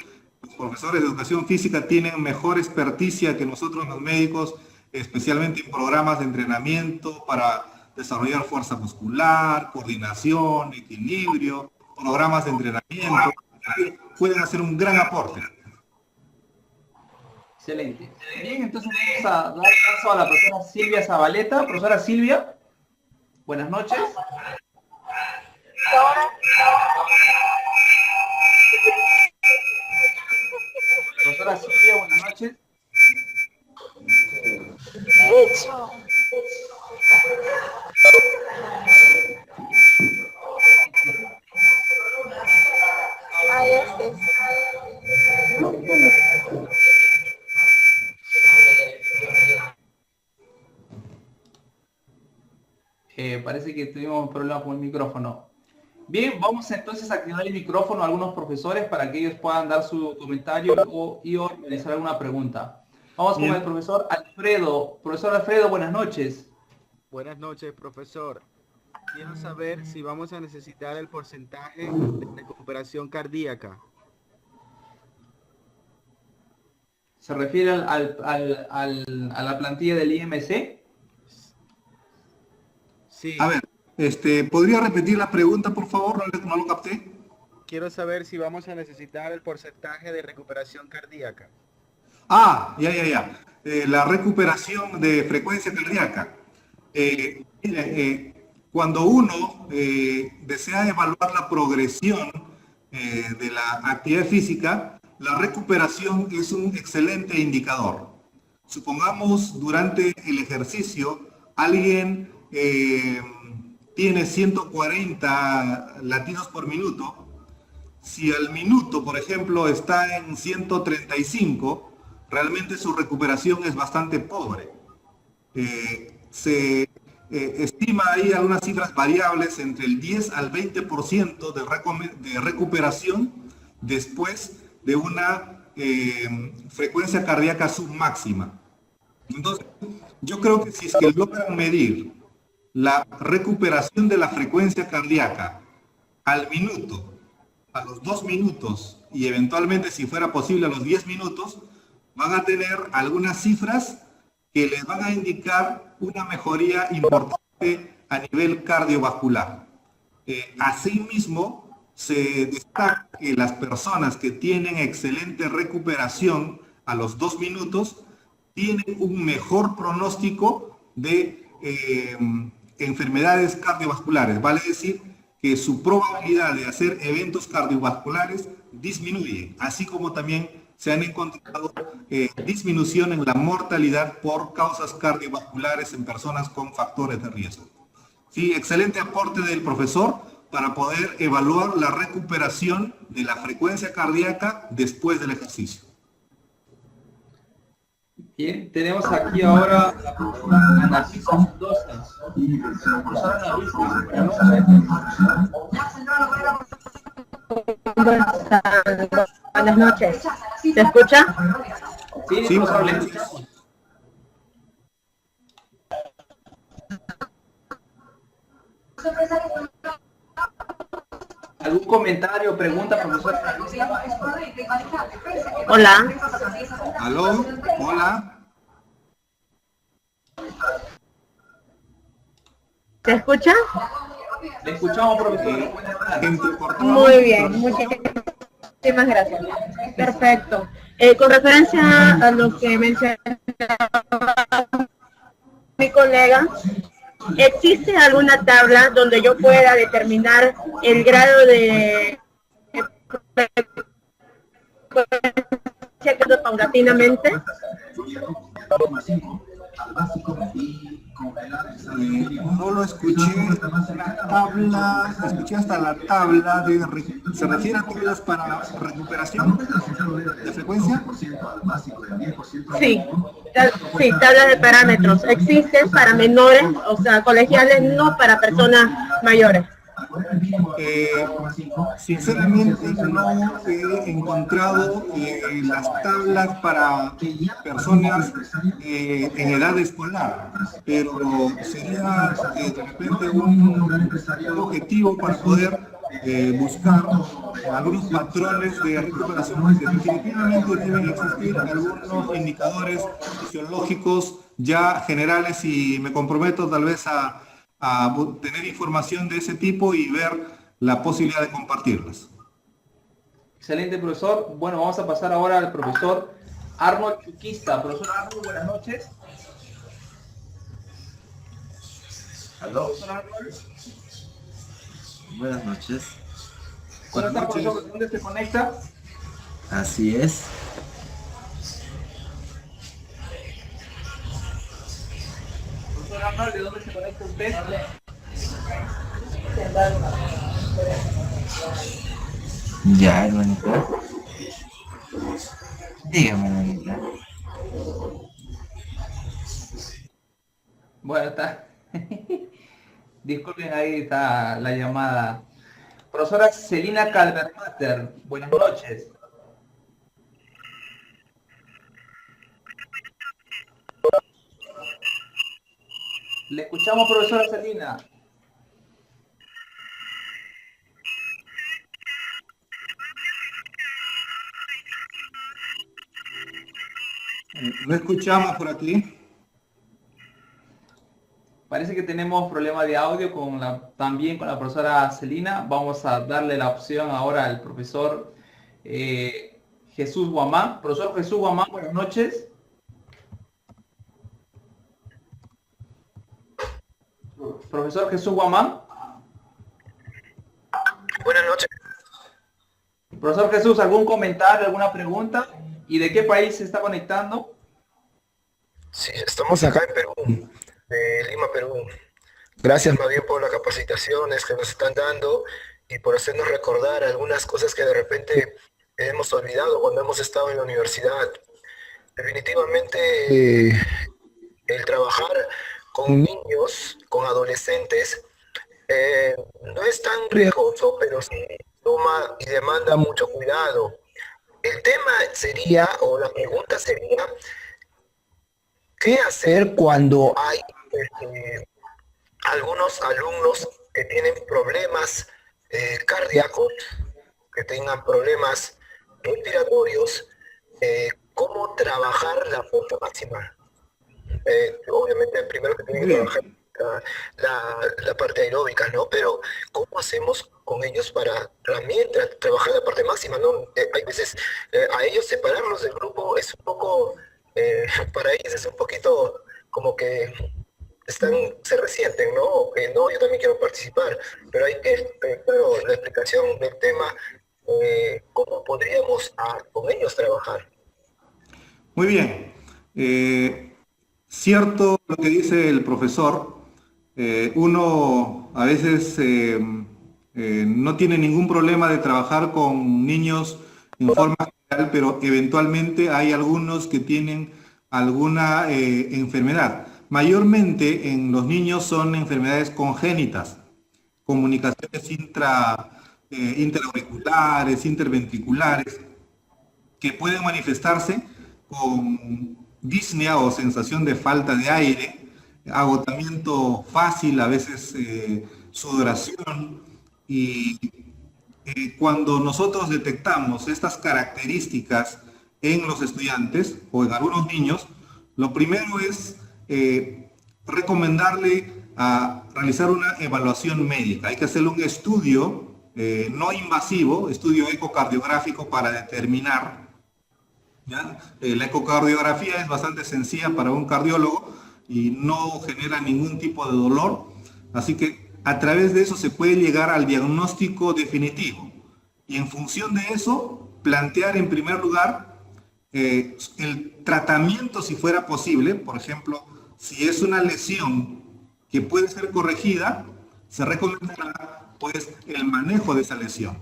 los profesores de educación física tienen mejor experticia que nosotros los médicos, especialmente en programas de entrenamiento para desarrollar fuerza muscular, coordinación, equilibrio, programas de entrenamiento. Pueden hacer un gran aporte. Excelente. Bien, entonces vamos a dar paso a la profesora Silvia Zabaleta. Profesora Silvia, buenas noches. Profesora Silvia, buenas noches. Parece que tuvimos problemas con el micrófono. Bien, vamos entonces a activar el micrófono a algunos profesores para que ellos puedan dar su comentario y realizar alguna pregunta. Vamos con el profesor Alfredo. Profesor Alfredo, buenas noches. Buenas noches, profesor. Quiero saber si vamos a necesitar el porcentaje de recuperación cardíaca. ¿Se refiere a la plantilla del IMC? Sí. A ver, ¿podría repetir la pregunta, por favor? No lo capté. Quiero saber si vamos a necesitar el porcentaje de recuperación cardíaca. Ah, ya. La recuperación de frecuencia cardíaca. Cuando uno desea evaluar la progresión de la actividad física, la recuperación es un excelente indicador. Supongamos durante el ejercicio alguien tiene 140 latidos por minuto. Si al minuto, por ejemplo, está en 135, realmente su recuperación es bastante pobre. Se estima ahí algunas cifras variables entre el 10 al 20% de recuperación después de una frecuencia cardíaca submáxima. Entonces, yo creo que si es que logran medir la recuperación de la frecuencia cardíaca al minuto, a los 2 minutos y eventualmente, si fuera posible, a los 10 minutos, van a tener algunas cifras que les van a indicar una mejoría importante a nivel cardiovascular. Asimismo, se destaca que las personas que tienen excelente recuperación a los 2 minutos tienen un mejor pronóstico de enfermedades cardiovasculares. Vale decir que su probabilidad de hacer eventos cardiovasculares disminuye, así como también se han encontrado disminución en la mortalidad por causas cardiovasculares en personas con factores de riesgo. Sí, excelente aporte del profesor para poder evaluar la recuperación de la frecuencia cardíaca después del ejercicio. Bien, tenemos aquí ahora a la profesora Analisa Mendoza. Profesora Analisa, buenas noches. ¿Se escucha? Sí, profesor, le escuchamos. ¿Algún comentario o pregunta, profesora? Hola. ¿Aló? Hola. ¿Se escucha? Le escuchamos, profesor. Muy bien, muchísimas gracias. Perfecto. Con referencia a lo que mencionaba mi colega, ¿existe alguna tabla donde yo pueda determinar el grado de frecuencia paulatinamente? No lo escuché, tabla, escuché hasta la tabla de, ¿se refiere a tablas para recuperación de frecuencia? Sí. Sí, tabla de parámetros. Existen para menores, o sea, colegiales, no para personas mayores. Sinceramente no he encontrado las tablas para personas en edad escolar, pero sería de repente un objetivo para poder buscar algunos patrones de recuperación, porque definitivamente deben existir algunos indicadores fisiológicos ya generales, y me comprometo tal vez a tener información de ese tipo y ver la posibilidad de compartirlas. Excelente, profesor. Bueno, vamos a pasar ahora al profesor Arnold Chuquista. Profesor Arnold, buenas noches. ¿Aló? Profesor Arnold. Buenas noches. ¿Cómo está, profesor? ¿De dónde se conecta? Así es. Profesor Arnold, ¿de dónde se conecta usted? Ya, hermanita. Dígame, hermanita. Bueno, está. Disculpen, ahí está la llamada. Profesora Celina Calvermater, buenas noches. Le escuchamos, profesora Celina. No escuchamos por aquí. Parece que tenemos problema de audio también con la profesora Celina. Vamos a darle la opción ahora al profesor Jesús Guamán. Profesor Jesús Guamán, buenas noches. Profesor Jesús Guamán. Buenas noches. Profesor Jesús, ¿algún comentario, alguna pregunta? ¿Y de qué país se está conectando? Sí, estamos acá en Perú, de Lima, Perú. Gracias más bien por las capacitaciones que nos están dando y por hacernos recordar algunas cosas que de repente hemos olvidado cuando hemos estado en la universidad. Definitivamente el trabajar con niños, con adolescentes, no es tan riesgoso, pero sí toma y demanda mucho cuidado. El tema sería, o la pregunta sería, ¿qué hacer cuando hay algunos alumnos que tienen problemas cardíacos, que tengan problemas respiratorios? ¿Cómo trabajar la fuerza máxima? Obviamente primero que tienen que trabajar la parte aeróbica, ¿no? Pero ¿cómo hacemos con ellos para también trabajar la parte máxima, ¿no? Hay veces a ellos separarlos del grupo es un poco, para ellos es un poquito como que se resienten, ¿no? O que no, yo también quiero participar, pero hay que, pero la explicación del tema, ¿cómo podríamos con ellos trabajar? Muy bien. Cierto lo que dice el profesor. Uno a veces no tiene ningún problema de trabajar con niños en forma general, pero eventualmente hay algunos que tienen alguna enfermedad. Mayormente en los niños son enfermedades congénitas, comunicaciones interauriculares, interventriculares, que pueden manifestarse con disnea o sensación de falta de aire, agotamiento fácil, a veces sudoración, y cuando nosotros detectamos estas características en los estudiantes o en algunos niños, lo primero es recomendarle a realizar una evaluación médica. Hay que hacerle un estudio no invasivo, estudio ecocardiográfico para determinar, ¿ya? La ecocardiografía es bastante sencilla para un cardiólogo y no genera ningún tipo de dolor, así que a través de eso se puede llegar al diagnóstico definitivo y en función de eso plantear en primer lugar el tratamiento si fuera posible. Por ejemplo, si es una lesión que puede ser corregida, se recomendará pues el manejo de esa lesión.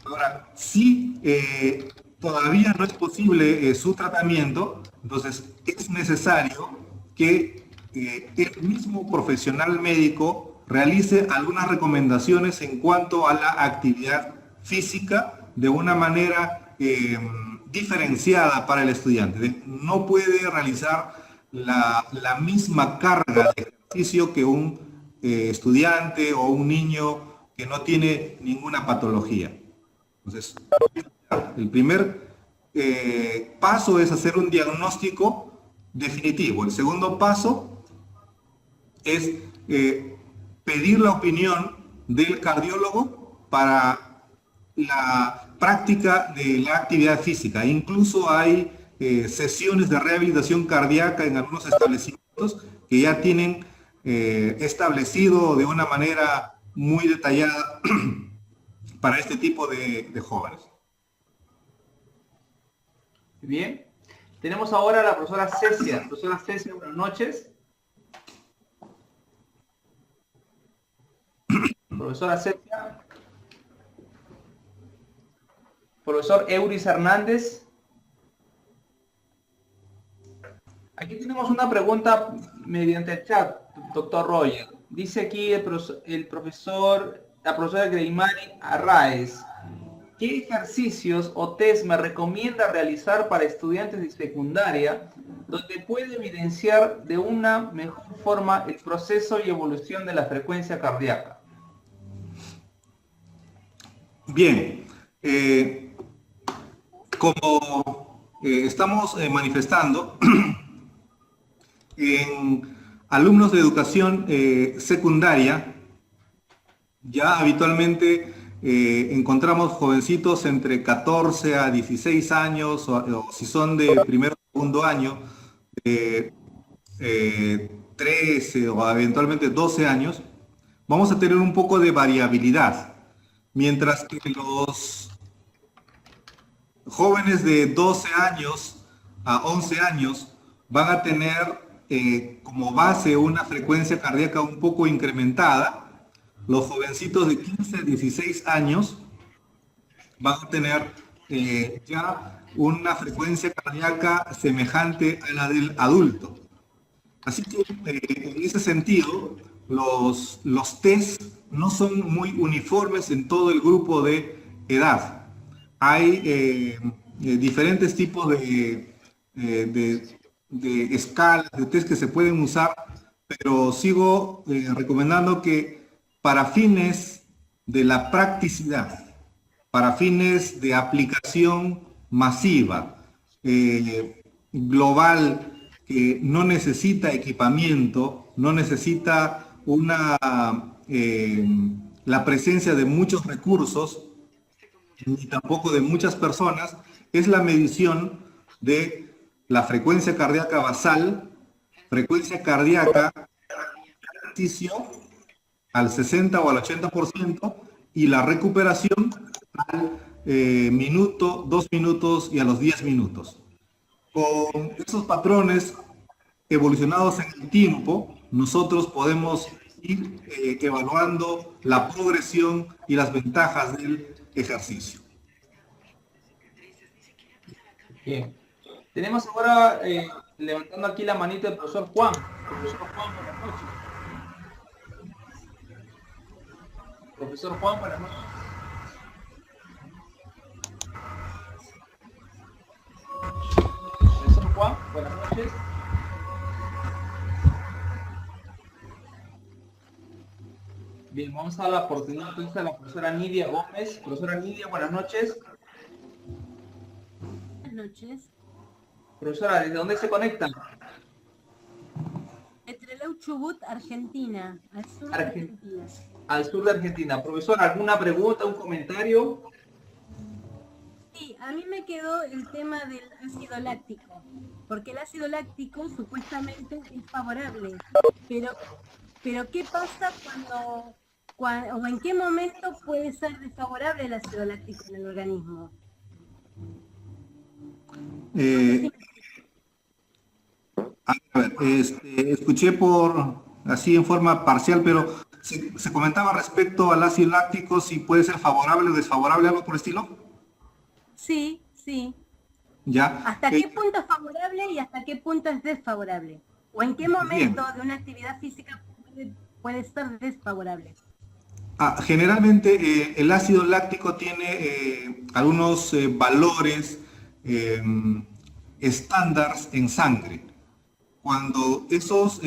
Ahora, si todavía no es posible su tratamiento, entonces es necesario que el mismo profesional médico realice algunas recomendaciones en cuanto a la actividad física de una manera diferenciada para el estudiante. No puede realizar la misma carga de ejercicio que un estudiante o un niño que no tiene ninguna patología. Entonces, el primer paso es hacer un diagnóstico definitivo. El segundo paso es pedir la opinión del cardiólogo para la práctica de la actividad física. Incluso hay sesiones de rehabilitación cardíaca en algunos establecimientos que ya tienen establecido de una manera muy detallada para este tipo de jóvenes. Bien. Tenemos ahora a la profesora Cecia. Profesora Cecia, buenas noches. Profesora Cecia. Profesor Euris Hernández. Aquí tenemos una pregunta mediante el chat, doctor Roger. Dice aquí la profesora Greimari Arraez. ¿Qué ejercicios o test me recomienda realizar para estudiantes de secundaria donde puede evidenciar de una mejor forma el proceso y evolución de la frecuencia cardíaca? Bien, como estamos manifestando, en alumnos de educación secundaria, ya habitualmente encontramos jovencitos entre 14 a 16 años, o si son de primero o segundo año, 13 o eventualmente 12 años, vamos a tener un poco de variabilidad, mientras que los jóvenes de 12 años a 11 años van a tener como base una frecuencia cardíaca un poco incrementada. Los jovencitos de 15 a 16 años van a tener ya una frecuencia cardíaca semejante a la del adulto. Así que en ese sentido, los test no son muy uniformes en todo el grupo de edad. Hay diferentes tipos de escalas, de test que se pueden usar, pero sigo recomendando que para fines de la practicidad, para fines de aplicación masiva, global, que no necesita equipamiento, no necesita la presencia de muchos recursos, ni tampoco de muchas personas, es la medición de la frecuencia cardíaca basal, frecuencia cardíaca ejercicio al 60 o al 80% y la recuperación al minuto, 2 minutos y a los 10 minutos. Con esos patrones evolucionados en el tiempo, nosotros podemos ir evaluando la progresión y las ventajas del ejercicio. Bien. Tenemos ahora levantando aquí la manita el profesor Juan. Profesor Juan, buenas noches. Profesor Juan, buenas noches. Profesor Juan, buenas noches. Bien, vamos a dar la oportunidad entonces a la profesora Nidia Gómez. Profesora Nidia, buenas noches. Buenas noches. Profesora, ¿desde dónde se conectan? Trelew, Chubut, Argentina, al sur de Argentina. Al sur de Argentina. Profesora, ¿alguna pregunta, un comentario? Sí, a mí me quedó el tema del ácido láctico, porque el ácido láctico supuestamente es favorable, pero ¿qué pasa o en qué momento puede ser desfavorable el ácido láctico en el organismo? A ver, escuché así en forma parcial, pero se comentaba respecto al ácido láctico si puede ser favorable o desfavorable, algo por el estilo. Sí, Sí. ¿Ya? ¿Hasta qué punto es favorable y hasta qué punto es desfavorable? ¿O en qué momento de una actividad física puede ser desfavorable? Generalmente el ácido láctico tiene algunos valores estándares en sangre. Cuando esos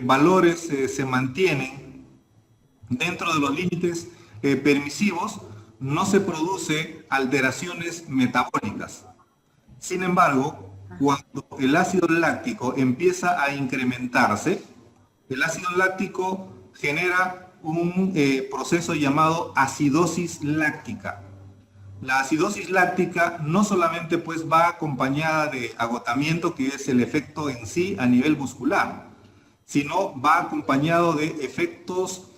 valores se mantienen dentro de los límites permisivos, no se produce alteraciones metabólicas. Sin embargo, cuando el ácido láctico empieza a incrementarse, el ácido láctico genera un proceso llamado acidosis láctica. La acidosis láctica no solamente pues va acompañada de agotamiento, que es el efecto en sí a nivel muscular, sino va acompañado de efectos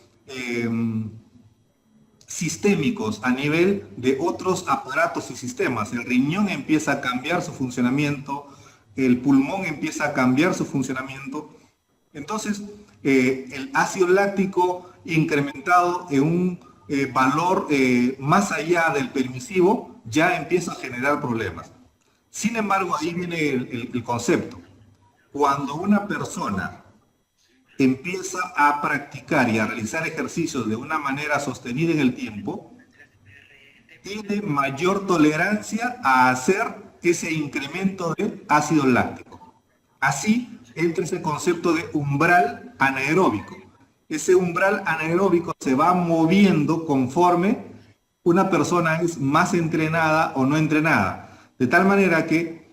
sistémicos a nivel de otros aparatos y sistemas. El riñón empieza a cambiar su funcionamiento, el pulmón empieza a cambiar su funcionamiento. Entonces, el ácido láctico incrementado en un valor más allá del permisivo ya empieza a generar problemas. Sin embargo, ahí viene el concepto. Cuando una persona empieza a practicar y a realizar ejercicios de una manera sostenida en el tiempo, tiene mayor tolerancia a hacer ese incremento de ácido láctico. Así entra ese concepto de umbral anaeróbico. Ese umbral anaeróbico se va moviendo conforme una persona es más entrenada o no entrenada. De tal manera que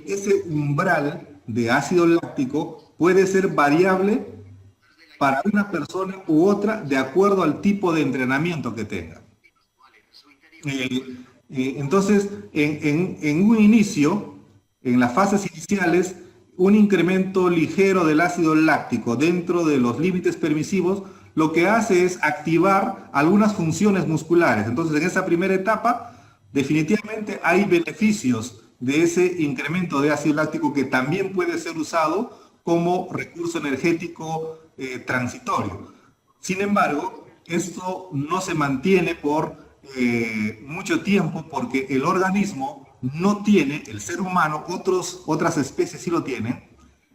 ese umbral de ácido láctico puede ser variable para una persona u otra de acuerdo al tipo de entrenamiento que tenga. Entonces, en un inicio, en las fases iniciales, un incremento ligero del ácido láctico dentro de los límites permisivos lo que hace es activar algunas funciones musculares. Entonces, en esa primera etapa, definitivamente hay beneficios de ese incremento de ácido láctico que también puede ser usado como recurso energético transitorio. Sin embargo, esto no se mantiene por mucho tiempo porque el organismo no tiene, el ser humano, otras especies sí lo tienen,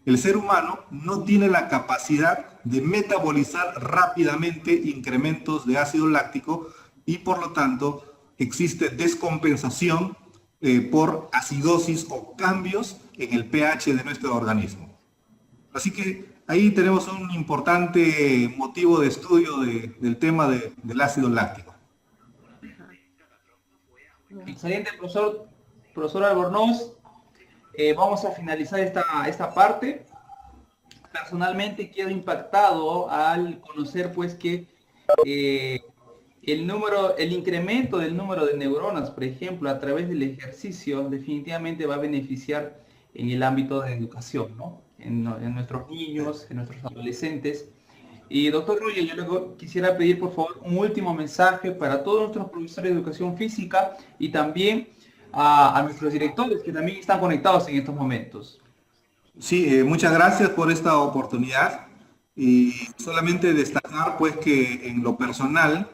el ser humano no tiene la capacidad de metabolizar rápidamente incrementos de ácido láctico y por lo tanto existe descompensación por acidosis o cambios en el pH de nuestro organismo. Así que ahí tenemos un importante motivo de estudio del tema del ácido láctico. Excelente, profesor Albornoz. Vamos a finalizar esta parte. Personalmente quedo impactado al conocer pues que el incremento del número de neuronas, por ejemplo, a través del ejercicio, definitivamente va a beneficiar en el ámbito de educación, ¿no? En nuestros niños, en nuestros adolescentes. Y doctor Roger, yo luego quisiera pedir por favor un último mensaje para todos nuestros profesores de educación física y también a nuestros directores que también están conectados en estos momentos. Sí, muchas gracias por esta oportunidad y solamente destacar pues que en lo personal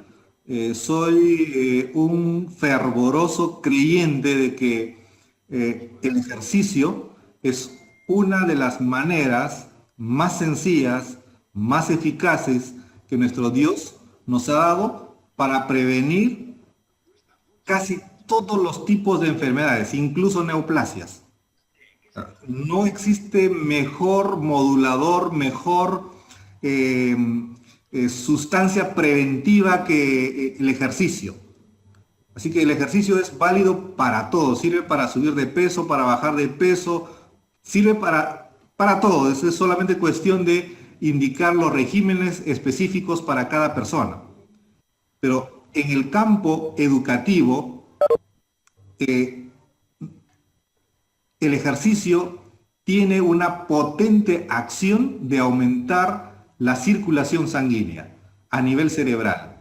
soy un fervoroso creyente de que el ejercicio es una de las maneras más sencillas, más eficaces que nuestro Dios nos ha dado para prevenir casi todos los tipos de enfermedades, incluso neoplasias. No existe mejor modulador, mejor sustancia preventiva que el ejercicio. Así que el ejercicio es válido para todo, sirve para subir de peso, para bajar de peso, sirve para todo. Es solamente cuestión de indicar los regímenes específicos para cada persona. Pero en el campo educativo, el ejercicio tiene una potente acción de aumentar la circulación sanguínea a nivel cerebral.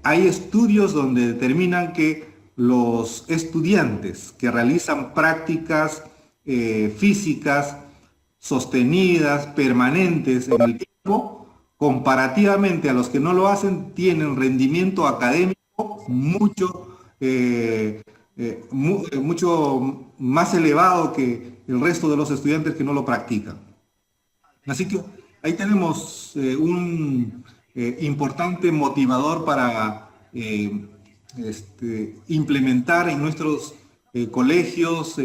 Hay estudios donde determinan que los estudiantes que realizan prácticas físicas sostenidas, permanentes en el tiempo, comparativamente a los que no lo hacen, tienen rendimiento académico mucho mucho más elevado que el resto de los estudiantes que no lo practican. Así que ahí tenemos un importante motivador para implementar en nuestros colegios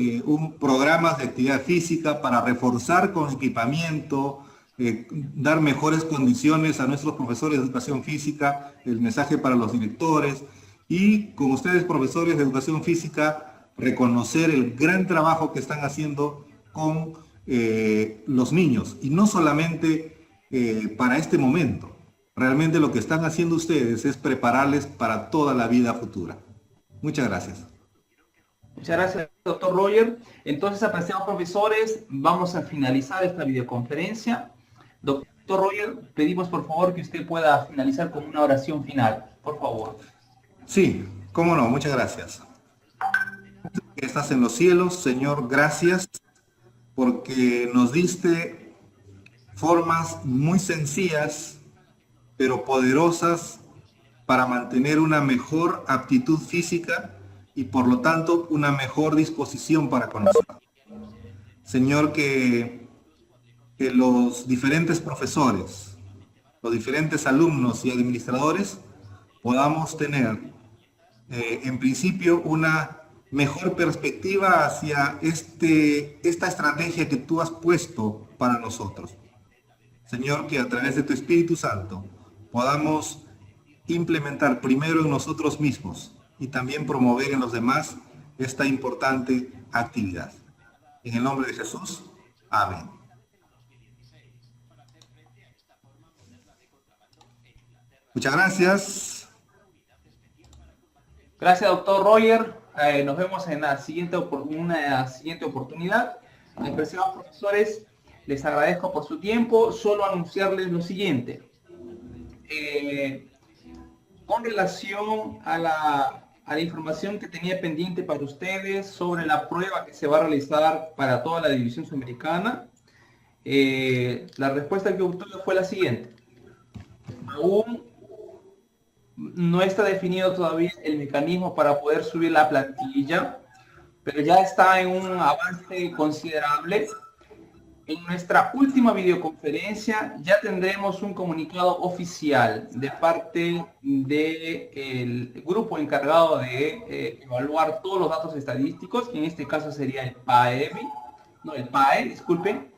programas de actividad física para reforzar con equipamiento, dar mejores condiciones a nuestros profesores de educación física, el mensaje para los directores, y con ustedes, profesores de educación física, reconocer el gran trabajo que están haciendo con los niños, y no solamente para este momento. Realmente lo que están haciendo ustedes es prepararles para toda la vida futura. Muchas gracias. Muchas gracias, doctor Roger. Entonces, apreciados profesores, vamos a finalizar esta videoconferencia. Doctor Roger, pedimos por favor que usted pueda finalizar con una oración final, por favor. Sí, cómo no, muchas gracias. Que estás en los cielos, Señor, gracias porque nos diste formas muy sencillas, pero poderosas para mantener una mejor aptitud física y por lo tanto una mejor disposición para conocer. Señor, que los diferentes profesores, los diferentes alumnos y administradores podamos tener en principio una mejor perspectiva hacia esta estrategia que tú has puesto para nosotros. Señor, que a través de tu Espíritu Santo podamos implementar primero en nosotros mismos y también promover en los demás esta importante actividad. En el nombre de Jesús, amén. Muchas gracias. Gracias, doctor Roger. Nos vemos en una siguiente oportunidad. Apreciados profesores, les agradezco por su tiempo. Solo anunciarles lo siguiente. Con relación a la información que tenía pendiente para ustedes sobre la prueba que se va a realizar para toda la división sudamericana, la respuesta que obtuve fue la siguiente. Aún no está definido todavía el mecanismo para poder subir la plantilla, pero ya está en un avance considerable. En nuestra última videoconferencia ya tendremos un comunicado oficial de parte del grupo encargado de evaluar todos los datos estadísticos, que en este caso sería el PAE, disculpen,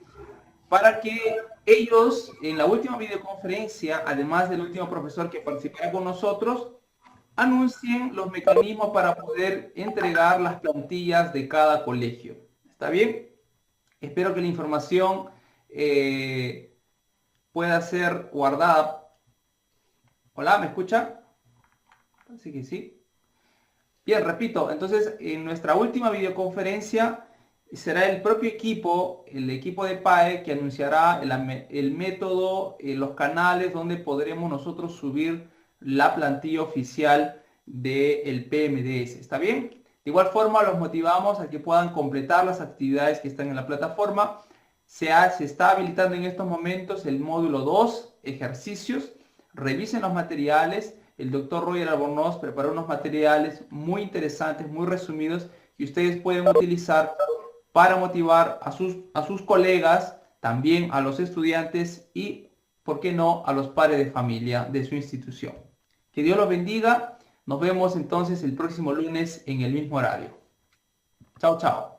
para que ellos en la última videoconferencia, además del último profesor que participará con nosotros, anuncien los mecanismos para poder entregar las plantillas de cada colegio. ¿Está bien? Espero que la información pueda ser guardada. Hola, ¿me escucha? Así que sí. Bien, repito, entonces en nuestra última videoconferencia será el propio equipo, el equipo de PAE, que anunciará el método, los canales donde podremos nosotros subir la plantilla oficial del PMDS. ¿Está bien? De igual forma, los motivamos a que puedan completar las actividades que están en la plataforma. Se está habilitando en estos momentos el módulo 2, ejercicios. Revisen los materiales. El doctor Roger Albornoz preparó unos materiales muy interesantes, muy resumidos, que ustedes pueden utilizar para motivar a sus colegas, también a los estudiantes y, ¿por qué no?, a los padres de familia de su institución. Que Dios los bendiga. Nos vemos entonces el próximo lunes en el mismo horario. Chao, chao.